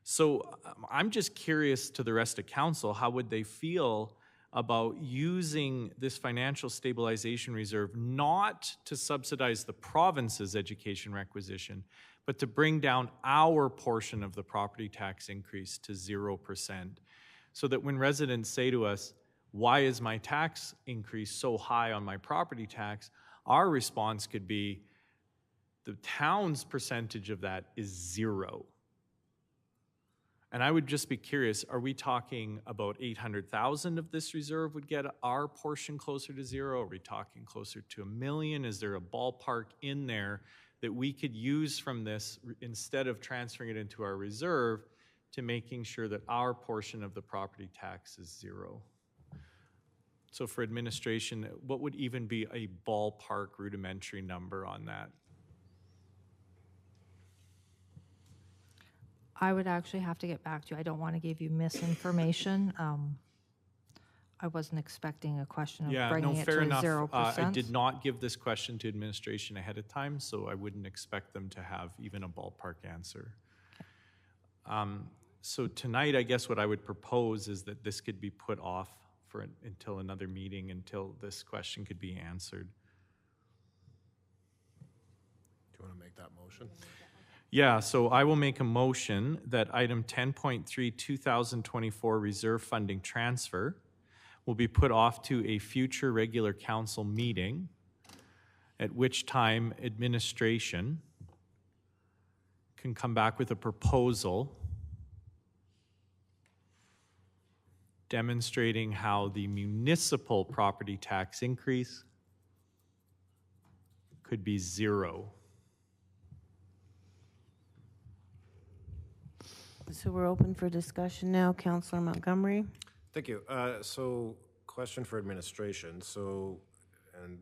So I'm just curious to the rest of council, how would they feel about using this financial stabilization reserve not to subsidize the province's education requisition, but to bring down our portion of the property tax increase to 0%, so that when residents say to us, why is my tax increase so high on my property tax, our response could be, the town's percentage of that is 0. And I would just be curious, are we talking about 800,000 of this reserve would get our portion closer to 0? Are we talking closer to $1 million? Is there a ballpark in there that we could use from this instead of transferring it into our reserve to making sure that our portion of the property tax is 0? So for administration, what would even be a ballpark rudimentary number on that? I would actually have to get back to you. I don't want to give you misinformation. I wasn't expecting a question of bringing it to fair enough. 0%. I did not give this question to administration ahead of time, so I wouldn't expect them to have even a ballpark answer. So tonight, I guess what I would propose is that this could be put off until another meeting, until this question could be answered. Do you want to make that motion? Yeah, so I will make a motion that item 10.3 2024 reserve funding transfer will be put off to a future regular council meeting, at which time administration can come back with a proposal demonstrating how the municipal property tax increase could be 0. So we're open for discussion now. Councillor Montgomery. Thank you. So question for administration. And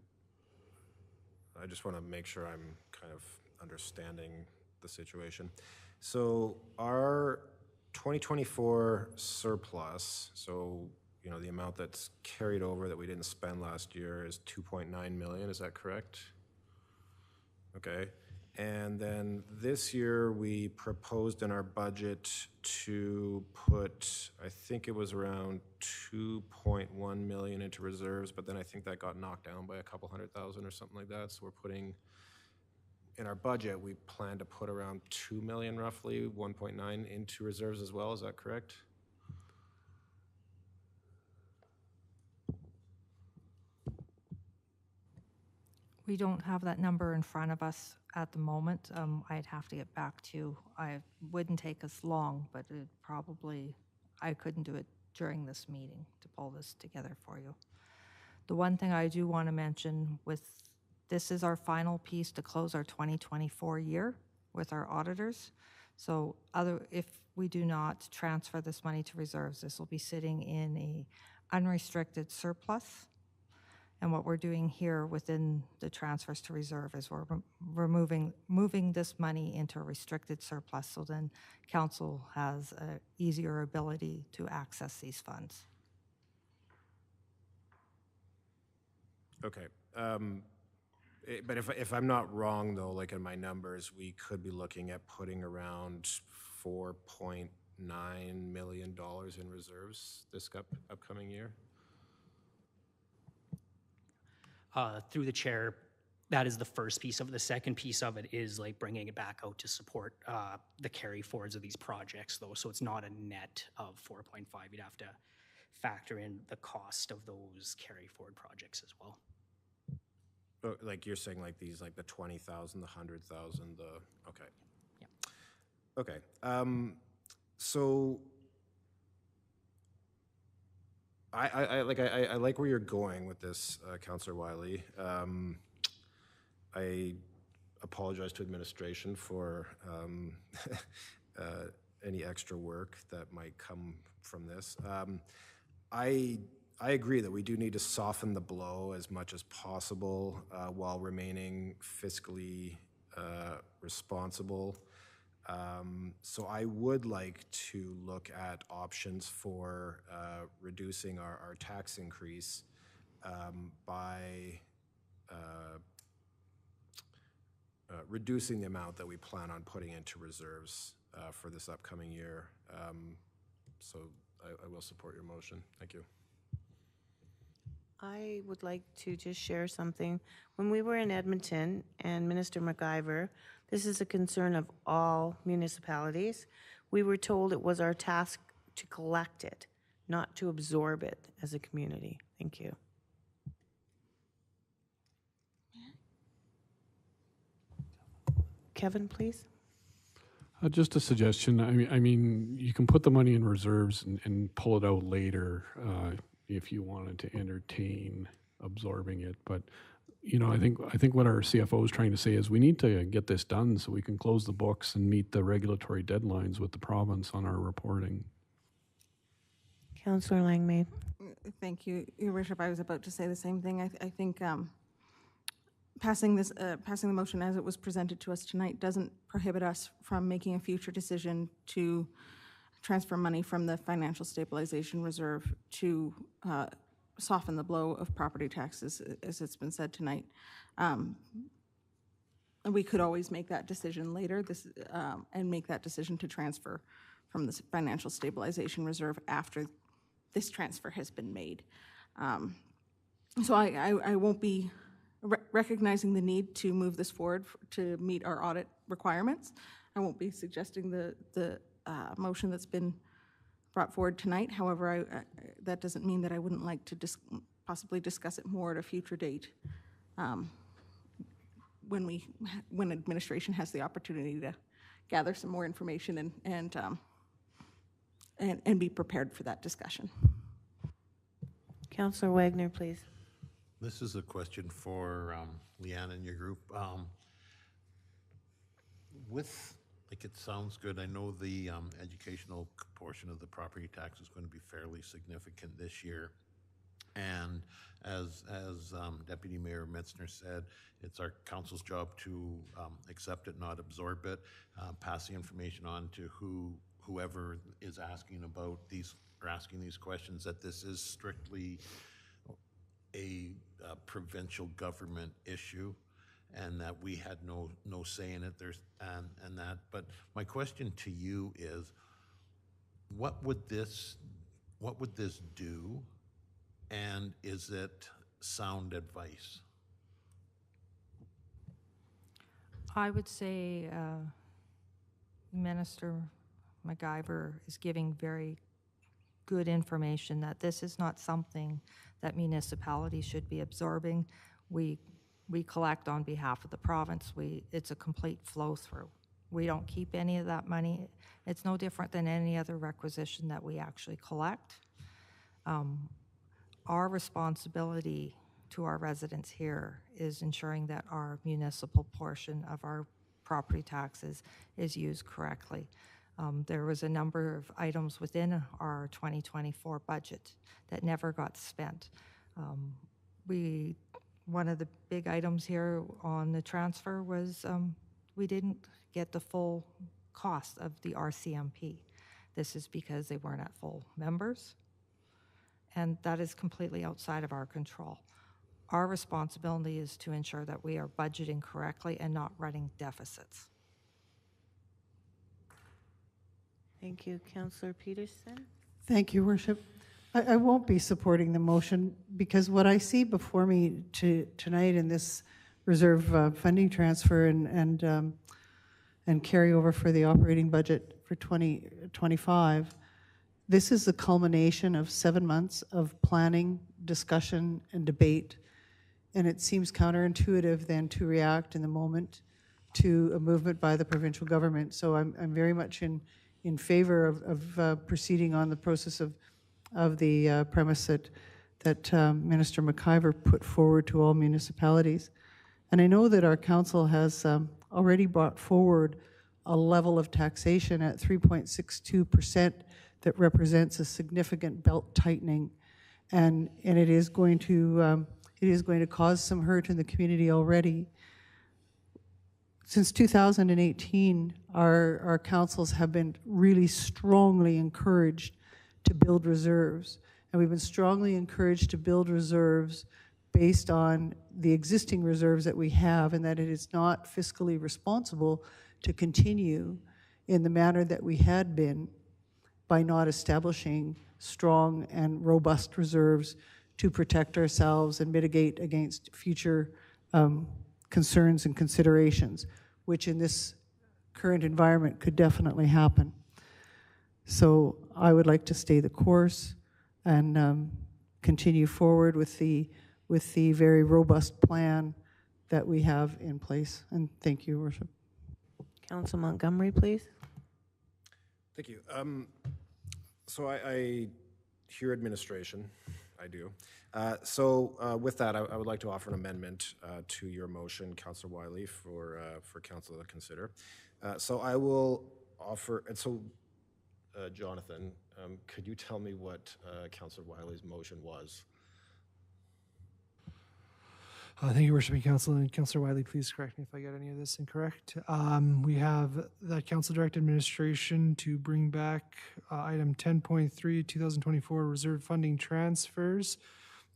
I just want to make sure I'm kind of understanding the situation. So our 2024 surplus, so, you know, the amount that's carried over that we didn't spend last year is 2.9 million, is that correct? Okay. And then this year we proposed in our budget to put, I think it was around 2.1 million into reserves, but then I think that got knocked down by a couple $100,000 or something like that. So we're putting, in our budget, we plan to put around 2 million roughly, 1.9 into reserves as well, is that correct? We don't have that number in front of us at the moment. I'd have to get back to you. It wouldn't take us long, but I couldn't do it during this meeting to pull this together for you. The one thing I do want to mention this is our final piece to close our 2024 year with our auditors. So if we do not transfer this money to reserves, this will be sitting in a unrestricted surplus. And what we're doing here within the transfers to reserve is we're moving this money into a restricted surplus, so then council has an easier ability to access these funds. Okay. But if I'm not wrong though, like in my numbers, we could be looking at putting around 4.2 million in reserves this upcoming year? Through the chair, that is the first piece of it. The second piece of it is like bringing it back out to support the carry forwards of these projects, though. So it's not a net of 4.5. You'd have to factor in the cost of those carry forward projects as well. Oh, like you're saying, like these, like the 20,000, the 100,000, the okay. Yeah. Okay. So I like where you're going with this, Councillor Wiley. I apologize to administration for any extra work that might come from this. I agree that we do need to soften the blow as much as possible while remaining fiscally responsible. So I would like to look at options for reducing our tax increase by reducing the amount that we plan on putting into reserves for this upcoming year. So I will support your motion. Thank you. I would like to just share something. When we were in Edmonton and Minister MacIver, this is a concern of all municipalities, we were told it was our task to collect it, not to absorb it as a community. Thank you. Kevin, please. Just a suggestion. I mean, you can put the money in reserves and pull it out later if you wanted to entertain absorbing it. But you know, I think what our CFO is trying to say is we need to get this done so we can close the books and meet the regulatory deadlines with the province on our reporting. Councillor Langmaid. Thank you, Your Worship. I was about to say the same thing. I think passing the motion as it was presented to us tonight doesn't prohibit us from making a future decision to transfer money from the Financial Stabilization Reserve to soften the blow of property taxes, as it's been said tonight. And we could always make that decision later and make that decision to transfer from the Financial Stabilization Reserve after this transfer has been made. So I won't be recognizing the need to move this forward to meet our audit requirements. I won't be suggesting the motion that's been brought forward tonight. However, that doesn't mean that I wouldn't like to possibly discuss it more at a future date when administration has the opportunity to gather some more information and be prepared for that discussion. Councillor Wagner, please. This is a question for Leanne and your group. It sounds good. I know the educational portion of the property tax is going to be fairly significant this year. And as Deputy Mayor Metzner said, it's our council's job to accept it, not absorb it, pass the information on to whoever is asking about these or asking these questions, that this is strictly a provincial government issue, and that we had no say in it. And that. But my question to you is, what would this do, and is it sound advice? I would say Minister MacIver is giving very good information that this is not something that municipalities should be absorbing. We collect on behalf of the province. It's a complete flow through. We don't keep any of that money. It's no different than any other requisition that we actually collect. Our responsibility to our residents here is ensuring that our municipal portion of our property taxes is used correctly. There was a number of items within our 2024 budget that never got spent. One of the big items here on the transfer was we didn't get the full cost of the RCMP. This is because they weren't at full members, and that is completely outside of our control. Our responsibility is to ensure that we are budgeting correctly and not running deficits. Thank you. Councillor Peterson? Thank you, Worship. I won't be supporting the motion because what I see before me tonight in this reserve funding transfer and carryover for the operating budget for 2025, this is the culmination of 7 months of planning, discussion, and debate. And it seems counterintuitive then to react in the moment to a movement by the provincial government. So I'm very much in favor of proceeding on the process of the premise that Minister McIver put forward to all municipalities. And I know that our council has already brought forward a level of taxation at 3.62% that represents a significant belt tightening, and it is going to cause some hurt in the community already. Since 2018, our councils have been really strongly encouraged to build reserves. And we've been strongly encouraged to build reserves based on the existing reserves that we have, and that it is not fiscally responsible to continue in the manner that we had been by not establishing strong and robust reserves to protect ourselves and mitigate against future concerns and considerations, which in this current environment could definitely happen. So I would like to stay the course and continue forward with the very robust plan that we have in place. And thank you, Worship. Council Montgomery, please. Thank you. So I hear administration. I do. With that, I would like to offer an amendment to your motion, Councillor Wiley, for council to consider. So I will offer, and so Jonathan, could you tell me what Councillor Wiley's motion was? Thank you, Worshiping Council. And Councillor Wiley, please correct me if I get any of this incorrect. We have that Council Direct Administration to bring back item 10.3, 2024 reserve funding transfers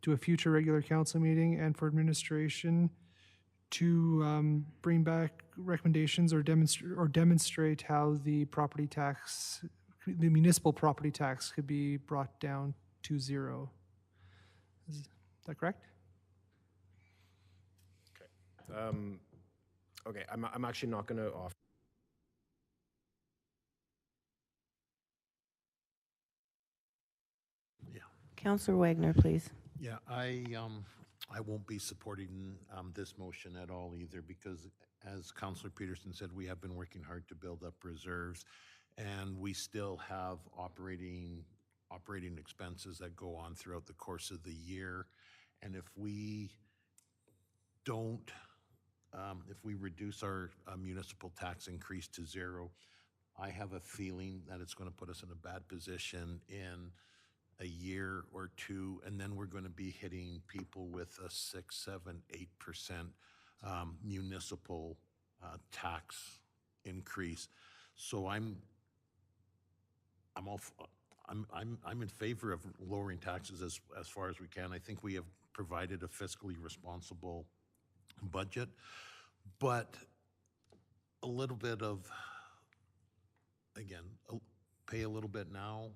to a future regular council meeting, and for administration to bring back recommendations or demonstrate how the property tax, the municipal property tax, could be brought down to zero. Is that correct? Okay, I'm actually not going to offer. Yeah. Councillor Wagner, please. Yeah, I won't be supporting this motion at all either, because as Councillor Peterson said, we have been working hard to build up reserves, and we still have operating expenses that go on throughout the course of the year. And if we don't, if we reduce our municipal tax increase to zero, I have a feeling that it's going to put us in a bad position in a year or two, and then we're going to be hitting people with a 6, 7, 8% municipal tax increase. So I'm in favor of lowering taxes as far as we can. I think we have provided a fiscally responsible budget, but a little bit of, again, pay a little bit now,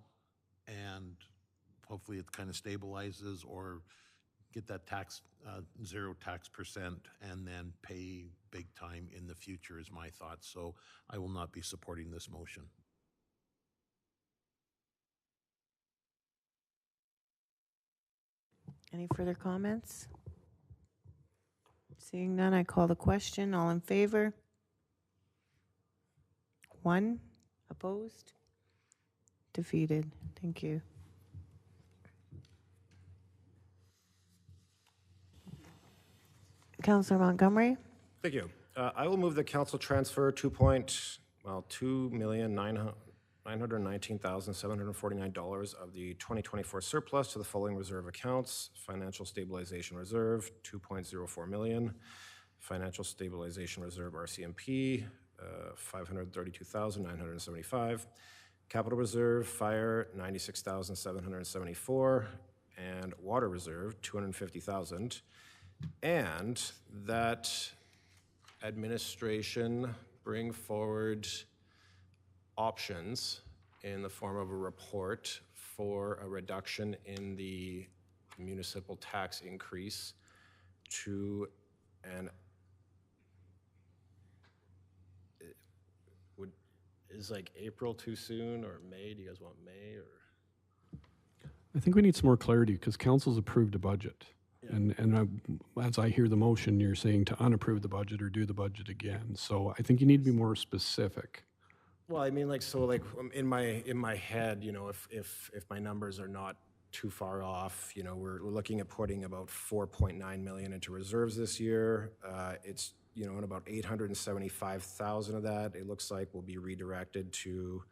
and hopefully it kind of stabilizes, or get that tax, zero tax percent, and then pay big time in the future is my thought. So I will not be supporting this motion. Any further comments? Seeing none, I call the question. All in favor? 1 opposed? Defeated. Thank you. Councillor Montgomery? Thank you. I will move the council transfer $2,919,749 of the 2024 surplus to the following reserve accounts: Financial Stabilization Reserve, $2.04 million; Financial Stabilization Reserve RCMP, $532,975; Capital Reserve Fire, $96,774; and Water Reserve, $250,000. And that administration bring forward options in the form of a report for a reduction in the municipal tax increase to an is like April too soon, or May? Do you guys want May, or? I think we need some more clarity because council's approved a budget. As I hear the motion, you're saying to unapprove the budget or do the budget again. So I think you need to be more specific. Well, I mean, like, so like in my head, you know, if my numbers are not too far off, you know, we're looking at putting about 4.9 million into reserves this year. It's, you know, and about 875,000 of that, it looks like, will be redirected to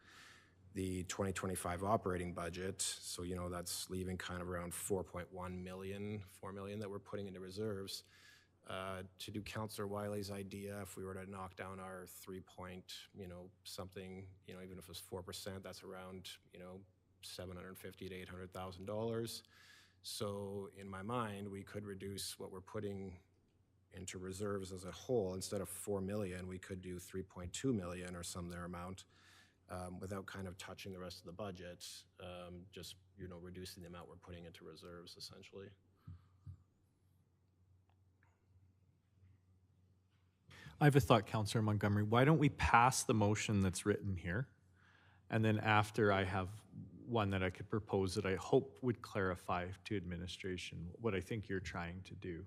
the 2025 operating budget. So, you know, that's leaving kind of around 4 million that we're putting into reserves. To do Councillor Wiley's idea, if we were to knock down our 3 point, you know, something, you know, even if it was 4%, that's around, you know, $750,000 to $800,000. So in my mind, we could reduce what we're putting into reserves as a whole. Instead of 4 million, we could do 3.2 million or some their amount, without kind of touching the rest of the budget, just, you know, reducing the amount we're putting into reserves essentially. I have a thought, Councillor Montgomery. Why don't we pass the motion that's written here? And then after, I have one that I could propose that I hope would clarify to administration what I think you're trying to do.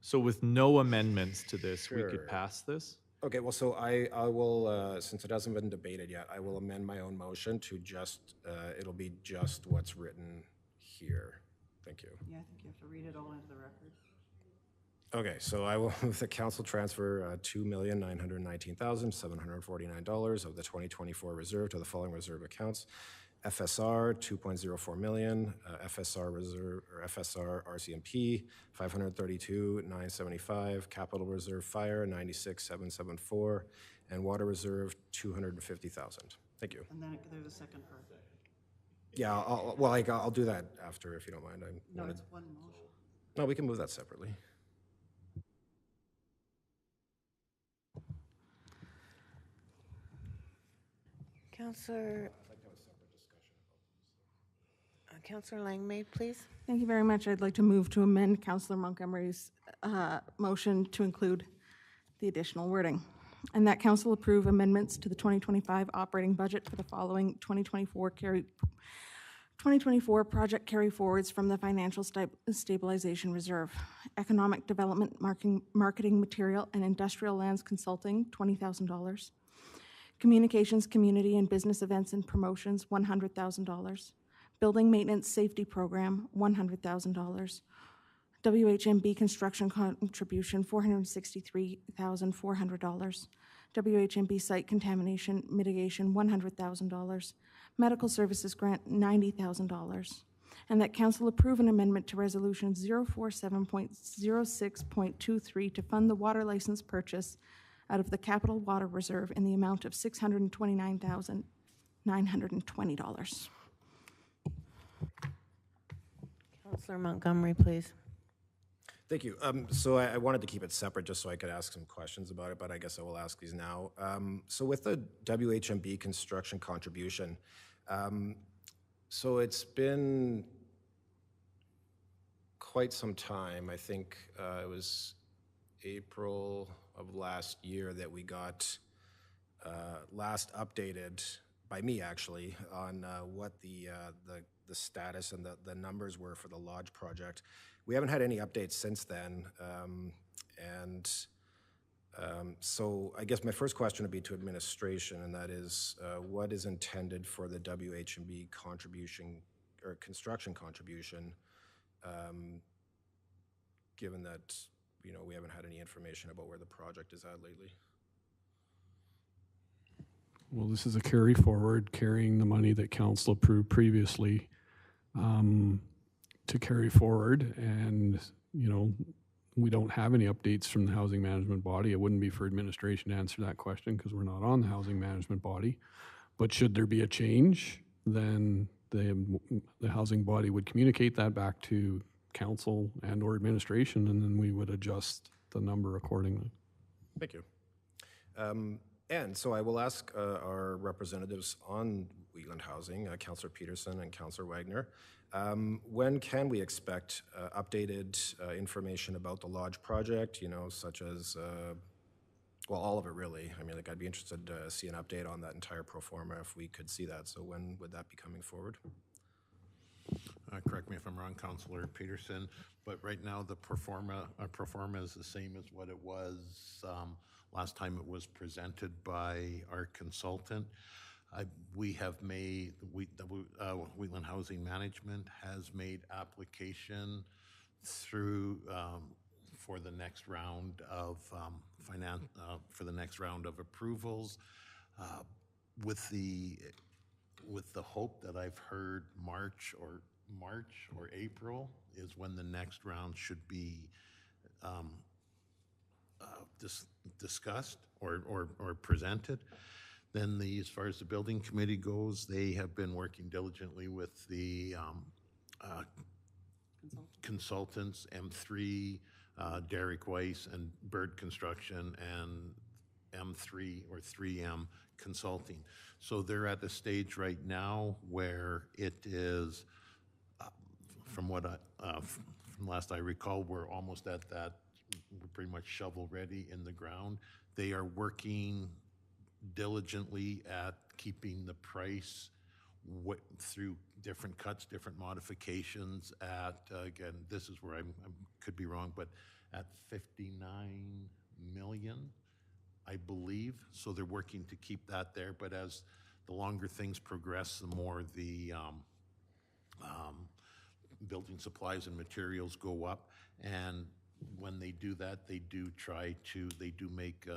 So with no amendments to this, we could pass this? Okay, well, so I will, since it hasn't been debated yet, I will amend my own motion to just, it'll be just what's written here. Thank you. Yeah, I think you have to read it all into the record. Okay, so I will move the council transfer $2,919,749 of the 2024 reserve to the following reserve accounts: FSR 2.04 million, FSR reserve or FSR RCMP 532,975, Capital Reserve Fire 96,774, and Water Reserve 250,000. Thank you. And then there's a second part. Yeah, I'll do that after if you don't mind. No, it's one motion. No, we can move that separately. Councillor Langmaid, please. Thank you very much. I'd like to move to amend Councillor Montgomery's motion to include the additional wording, and that council approve amendments to the 2025 operating budget for the following 2024 project carry forwards from the Financial Stabilization Reserve: Economic Development Marketing Material and Industrial Lands Consulting, $20,000. Communications, Community and Business Events and Promotions, $100,000. Building Maintenance Safety Program, $100,000. WHMB Construction Contribution, $463,400. WHMB Site Contamination Mitigation, $100,000. Medical Services Grant, $90,000. And that council approve an amendment to Resolution 047.06.23 to fund the water license purchase out of the Capital Water Reserve in the amount of $629,920. Councillor Montgomery, please. Thank you. So I wanted to keep it separate just so I could ask some questions about it, but I guess I will ask these now. So with the WHMB construction contribution, so it's been quite some time. I think it was April of last year that we got last updated by me actually on what the status and the numbers were for the lodge project. We haven't had any updates since then, so I guess my first question would be to administration, and that is, what is intended for the WHMB contribution or construction contribution, given that, you know, we haven't had any information about where the project is at lately? Well, this is a carry forward, carrying the money that council approved previously to carry forward. And, you know, we don't have any updates from the housing management body. It wouldn't be for administration to answer that question because we're not on the housing management body. But should there be a change, then the housing body would communicate that back to council and or administration, and then we would adjust the number accordingly. Thank you. And so I will ask our representatives on Wheatland Housing, Councillor Peterson and Councillor Wagner, when can we expect updated information about the Lodge project, you know, such as, well, all of it really. I mean, like, I'd be interested to see an update on that entire pro forma if we could see that. So when would that be coming forward? Correct me if I'm wrong, Councillor Peterson, but right now the pro forma is the same as what it was last time it was presented by our consultant. We have made, Wheatland Housing Management has made application through for the next round of for the next round of approvals, with the hope that I've heard March or April is when the next round should be discussed or presented. Then as far as the building committee goes, they have been working diligently with the consultants, M3, Derek Weiss, and Bird Construction, and M3 or 3M Consulting. So they're at the stage right now where it is, from last I recall, we're almost at that, we're pretty much shovel ready in the ground. They are working diligently at keeping the price through different cuts, different modifications at, again, this is where I could be wrong, but at 59 million, I believe. So they're working to keep that there, but as the longer things progress, the more the building supplies and materials go up. And when they do that, they do make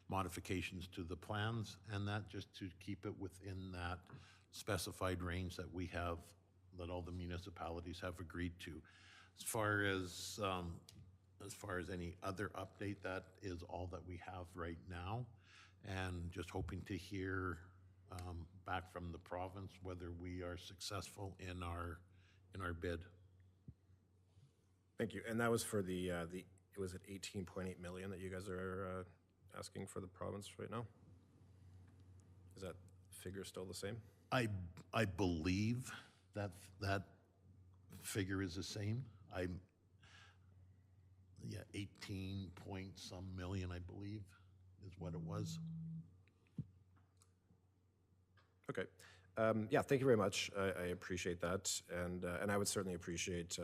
modifications to the plans, and that just to keep it within that specified range that we have, that all the municipalities have agreed to. As far as any other update, that is all that we have right now, and just hoping to hear back from the province whether we are successful in our bid. Thank you. And that was for the was it 18.8 million that you guys are asking for the province right now? Is that figure still the same? I believe that figure is the same. 18 point some million, I believe, is what it was. Okay. Yeah, thank you very much. I appreciate that. And I would certainly appreciate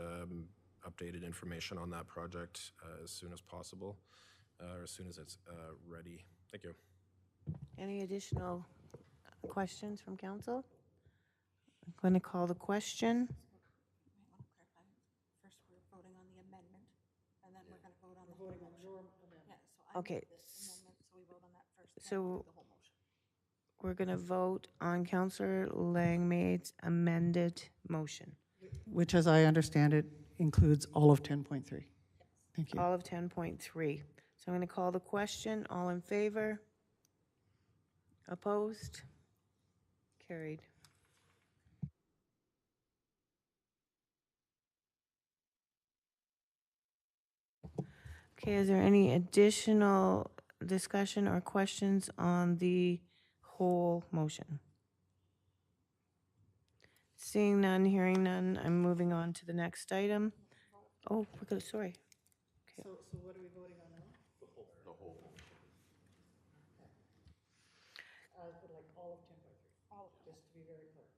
updated information on that project as soon as possible, or as soon as it's ready. Thank you. Any additional questions from council? I'm going to call the question. First, we're voting on the amendment, and then we're going to vote on the whole motion. Yeah, so Okay. this amendment, so we vote on that first. then So we do the whole motion. we're going to vote on Councillor Langmaid's amended motion. Which, as I understand it, includes all of 10.3. Thank you. All of 10.3. So I'm going to call the question. All in favor? Opposed? Carried. Okay, is there any additional discussion or questions on the whole motion? Seeing none, hearing none, I'm moving on to the next item. Oh, sorry. Okay. So what are we voting on now? The whole. Like all of 10.3. All of it, just to be very clear.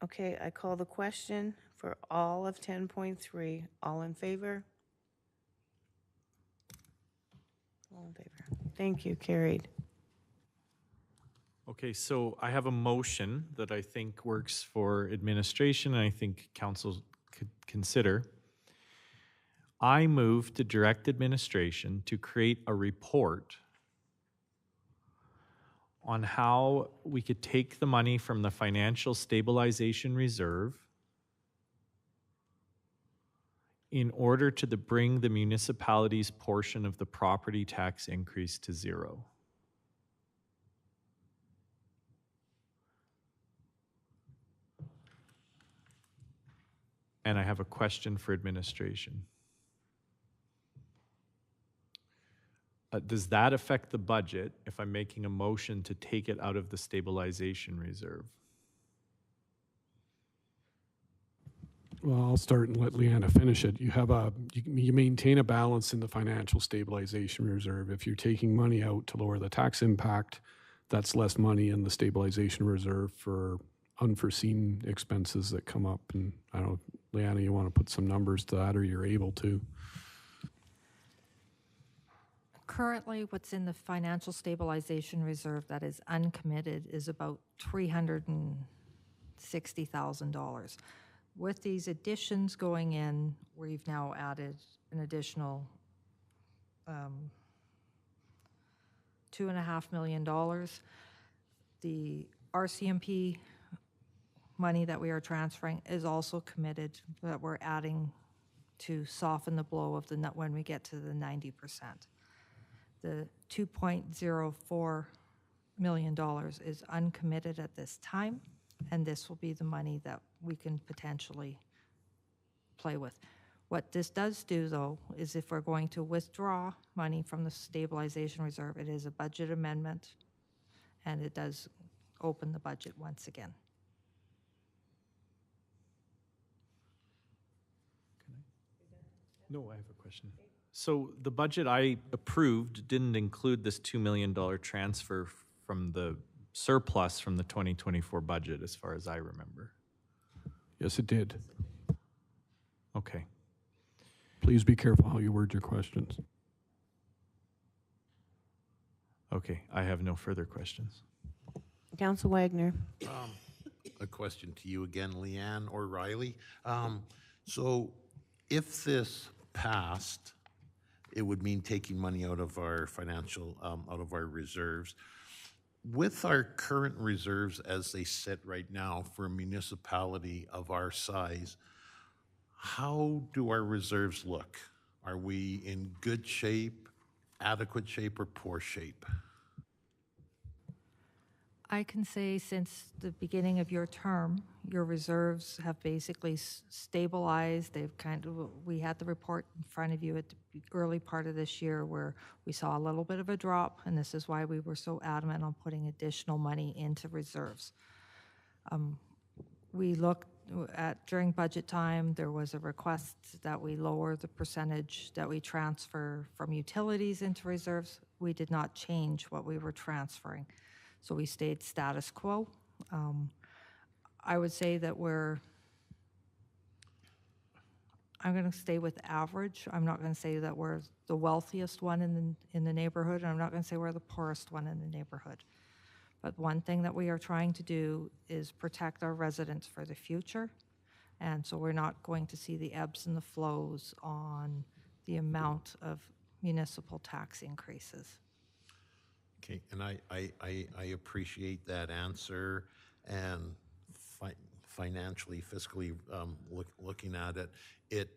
Okay, I call the question for all of 10.3. All in favor? All in favor. Thank you, carried. Okay, so I have a motion that I think works for administration and I think council could consider. I move to direct administration to create a report on how we could take the money from the Financial Stabilization Reserve in order to bring the municipality's portion of the property tax increase to zero. And I have a question for administration. Does that affect the budget if I'm making a motion to take it out of the stabilization reserve? Well, I'll start and let Leanna finish it. You have you maintain a balance in the financial stabilization reserve. If you're taking money out to lower the tax impact, that's less money in the stabilization reserve for unforeseen expenses that come up. And I don't know, Leanna, you want to put some numbers to that, or you're able to? Currently, what's in the financial stabilization reserve that is uncommitted is about $360,000. With these additions going in, we've now added an additional $2.5 million. The RCMP money that we are transferring is also committed, that we're adding to soften the blow of the net when we get to the 90%. The $2.04 million is uncommitted at this time, and this will be the money that we can potentially play with. What this does do, though, is if we're going to withdraw money from the stabilization reserve, it is a budget amendment, and it does open the budget once again. No, I have a question. So the budget I approved didn't include this $2 million transfer from the surplus from the 2024 budget, as far as I remember. Yes, it did. Okay. Please be careful how you word your questions. Okay, I have no further questions. Council Wagner. A question to you again, Leanne or Riley. So if this passed, it would mean taking money out of our financial, out of our reserves. With our current reserves as they sit right now for a municipality of our size, how do our reserves look? Are we in good shape, adequate shape, or poor shape? I can say since the beginning of your term, your reserves have basically stabilized. They've we had the report in front of you at the early part of this year where we saw a little bit of a drop, and this is why we were so adamant on putting additional money into reserves. We looked at, during budget time, there was a request that we lower the percentage that we transfer from utilities into reserves. We did not change what we were transferring. So we stayed status quo. I would say that I'm going to stay with average. I'm not going to say that we're the wealthiest one in the neighborhood, and I'm not going to say we're the poorest one in the neighborhood. But one thing that we are trying to do is protect our residents for the future. And so we're not going to see the ebbs and the flows on the amount of municipal tax increases. Okay, and I appreciate that answer, and financially, fiscally, looking at it,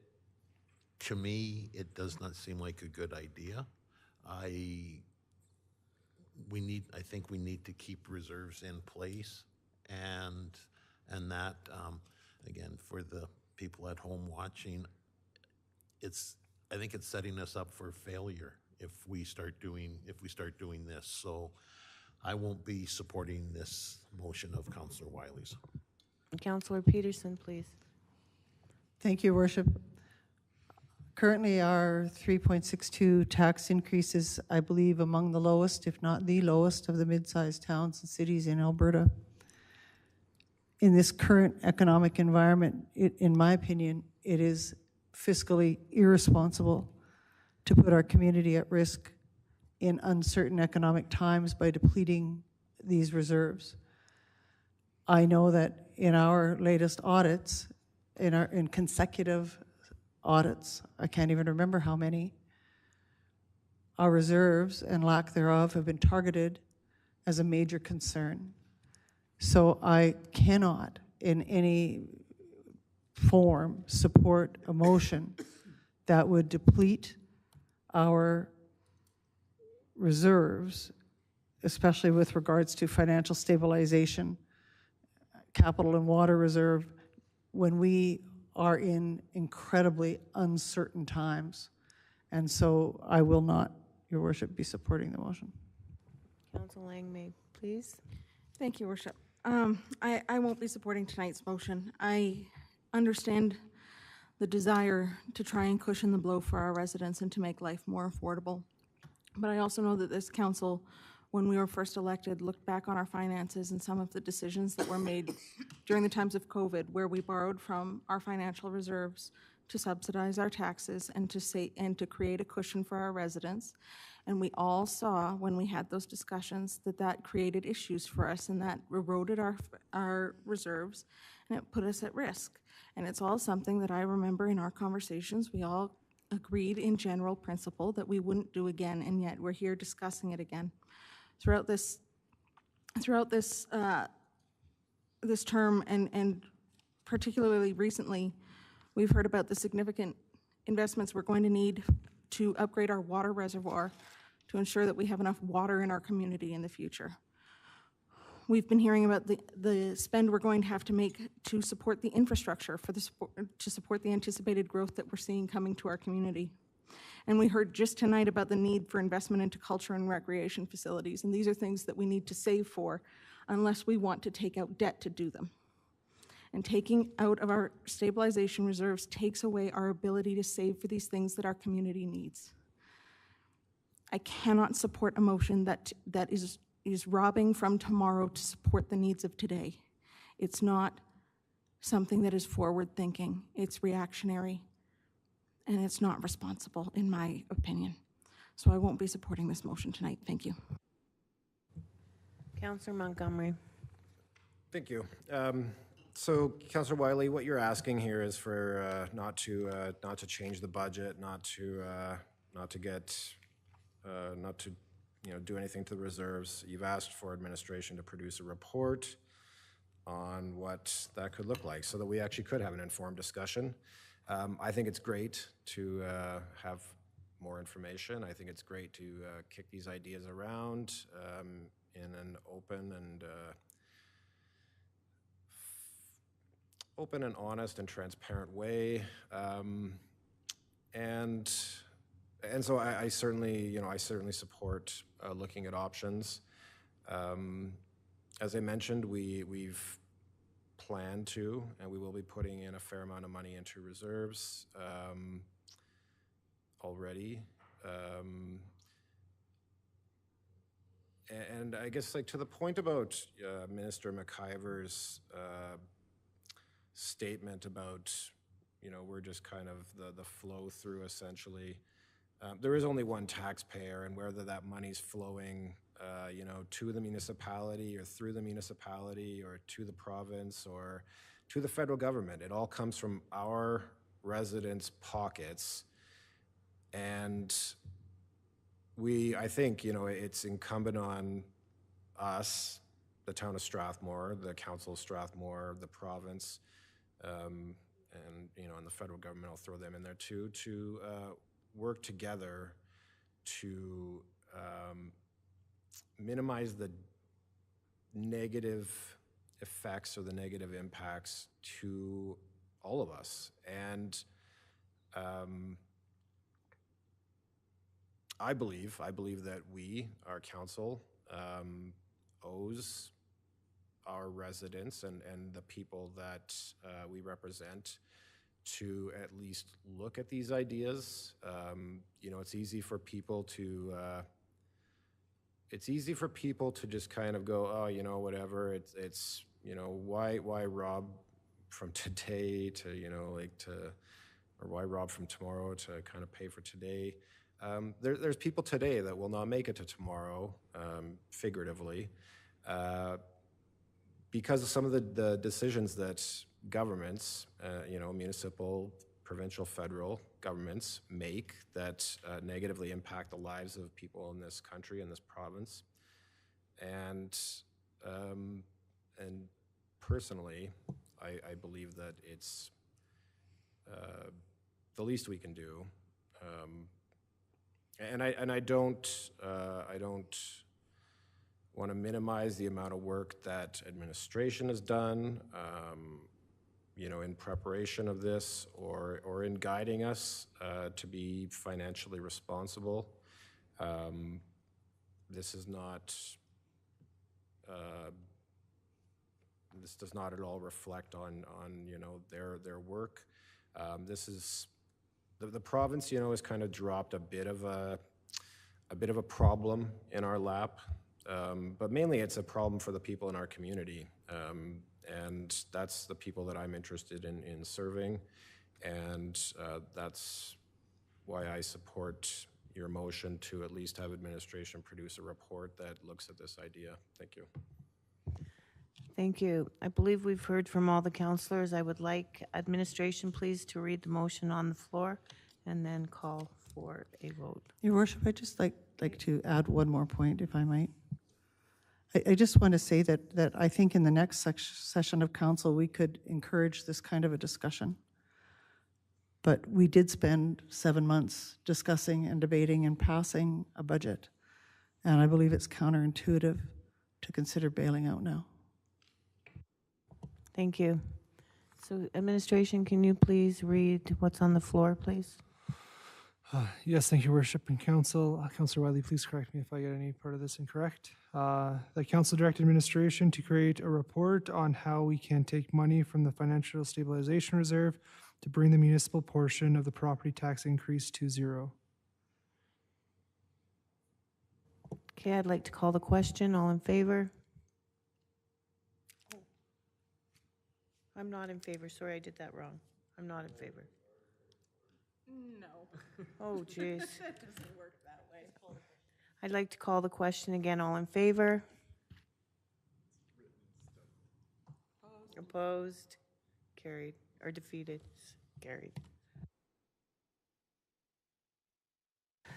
to me, it does not seem like a good idea. I think we need to keep reserves in place, and that, again, for the people at home watching, I think it's setting us up for failure if we start doing this. So I won't be supporting this motion of Councillor Wiley's. Councillor Peterson, please. Thank you, Worship. Currently, our 3.62 tax increase is, I believe, among the lowest, if not the lowest, of the mid-sized towns and cities in Alberta. In this current economic environment, in my opinion, it is fiscally irresponsible to put our community at risk in uncertain economic times by depleting these reserves. I know that in our latest audits, in consecutive audits, I can't even remember how many, our reserves and lack thereof have been targeted as a major concern. So I cannot in any form support a motion that would deplete our reserves, especially with regards to financial stabilization, capital and water reserve, when we are in incredibly uncertain times. And so I will not Your Worship, be supporting the motion. Council Lang may, please. Thank you, Worship. I won't be supporting tonight's motion. I understand the desire to try and cushion the blow for our residents and to make life more affordable. But I also know that this council, when we were first elected, looked back on our finances and some of the decisions that were made during the times of COVID, where we borrowed from our financial reserves to subsidize our taxes and to create a cushion for our residents. And we all saw when we had those discussions that created issues for us and that eroded our reserves and it put us at risk. And it's all something that I remember in our conversations. We all agreed in general principle that we wouldn't do again, and yet we're here discussing it again. Throughout this term and particularly recently, we've heard about the significant investments we're going to need to upgrade our water reservoir to ensure that we have enough water in our community in the future. We've been hearing about the spend we're going to have to make to support the infrastructure to support the anticipated growth that we're seeing coming to our community. And we heard just tonight about the need for investment into culture and recreation facilities, and these are things that we need to save for unless we want to take out debt to do them. And taking out of our stabilization reserves takes away our ability to save for these things that our community needs. I cannot support a motion that is robbing from tomorrow to support the needs of today. It's not something that is forward-thinking. It's reactionary, and it's not responsible, in my opinion. So I won't be supporting this motion tonight. Thank you. Councillor Montgomery. Thank you. So, Councillor Wiley, what you're asking here is for not to change the budget, not to do anything to the reserves. You've asked for administration to produce a report on what that could look like, so that we actually could have an informed discussion. I think it's great to have more information. I think it's great to kick these ideas around in an open and honest and transparent way, and so I certainly support looking at options. As I mentioned, we've planned to, and we will be putting in a fair amount of money into reserves already. And I guess, like, to the point about Minister McIver's statement about, we're just kind of the flow through, essentially. There is only one taxpayer, and whether that money's flowing, to the municipality or through the municipality or to the province or to the federal government, it all comes from our residents' pockets. And I think, it's incumbent on us, the town of Strathmore, the council of Strathmore, the province, and the federal government, I'll throw them in there too, to work together to minimize the negative effects or the negative impacts to all of us. And I believe that our council, owes our residents and the people that we represent to at least look at these ideas. It's easy for people to just kind of go, oh, whatever. It's why rob from today to, or why rob from tomorrow to kind of pay for today. There's people today that will not make it to tomorrow, figuratively, because of some of the decisions that governments, municipal, provincial, federal governments make that negatively impact the lives of people in this country, in this province. And personally, I believe that it's the least we can do. And I don't want to minimize the amount of work that administration has done, in preparation of this or in guiding us to be financially responsible. This is not, this does not at all reflect on you know, their work. This is, the province, you know, has kind of dropped a bit of a problem in our lap, but mainly it's a problem for the people in our community, and that's the people that I'm interested in serving, and that's why I support your motion to at least have administration produce a report that looks at this idea. Thank you. Thank you. I believe we've heard from all the councillors. I would like administration, please, to read the motion on the floor and then call for a vote. Your Worship, I'd just like to add one more point, if I might. I just want to say that I think in the next session of council, we could encourage this kind of a discussion. But we did spend 7 months discussing and debating and passing a budget. And I believe it's counterintuitive to consider bailing out now. Thank you. So administration, can you please read what's on the floor, please? Yes, thank you, Worship and Council. Councillor Wiley, please correct me if I get any part of this incorrect. The Council direct administration to create a report on how we can take money from the Financial Stabilization Reserve to bring the municipal portion of the property tax increase to zero. Okay, I'd like to call the question. All in favor? I'm not in favor. Sorry, I did that wrong. I'm not in favor. No. Oh, jeez. That doesn't work that way. I'd like to call the question again. All in favor? Opposed? Carried. Or defeated? Carried.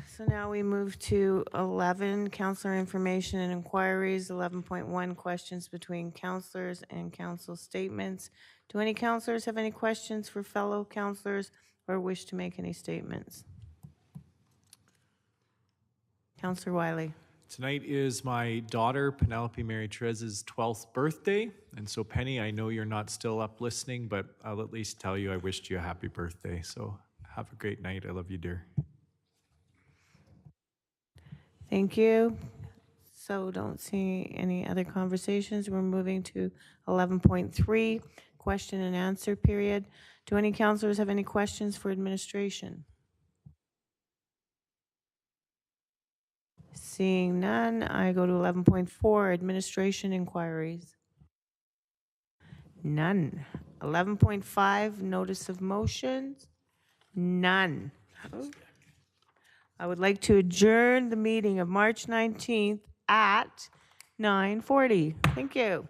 So now we move to 11, councillor information and inquiries. 11.1, questions between councillors and council statements. Do any councillors have any questions for fellow councillors or wish to make any statements? Councillor Wiley. Tonight is my daughter, Penelope Mary Teresa's 12th birthday. And so, Penny, I know you're not still up listening, but I'll at least tell you I wished you a happy birthday. So have a great night. I love you, dear. Thank you. So don't see any other conversations. We're moving to 11.3, question and answer period. Do any councillors have any questions for administration? Seeing none, I go to 11.4, administration inquiries. None. 11.5, notice of motions. None. I would like to adjourn the meeting of March 19th at 9:40. Thank you.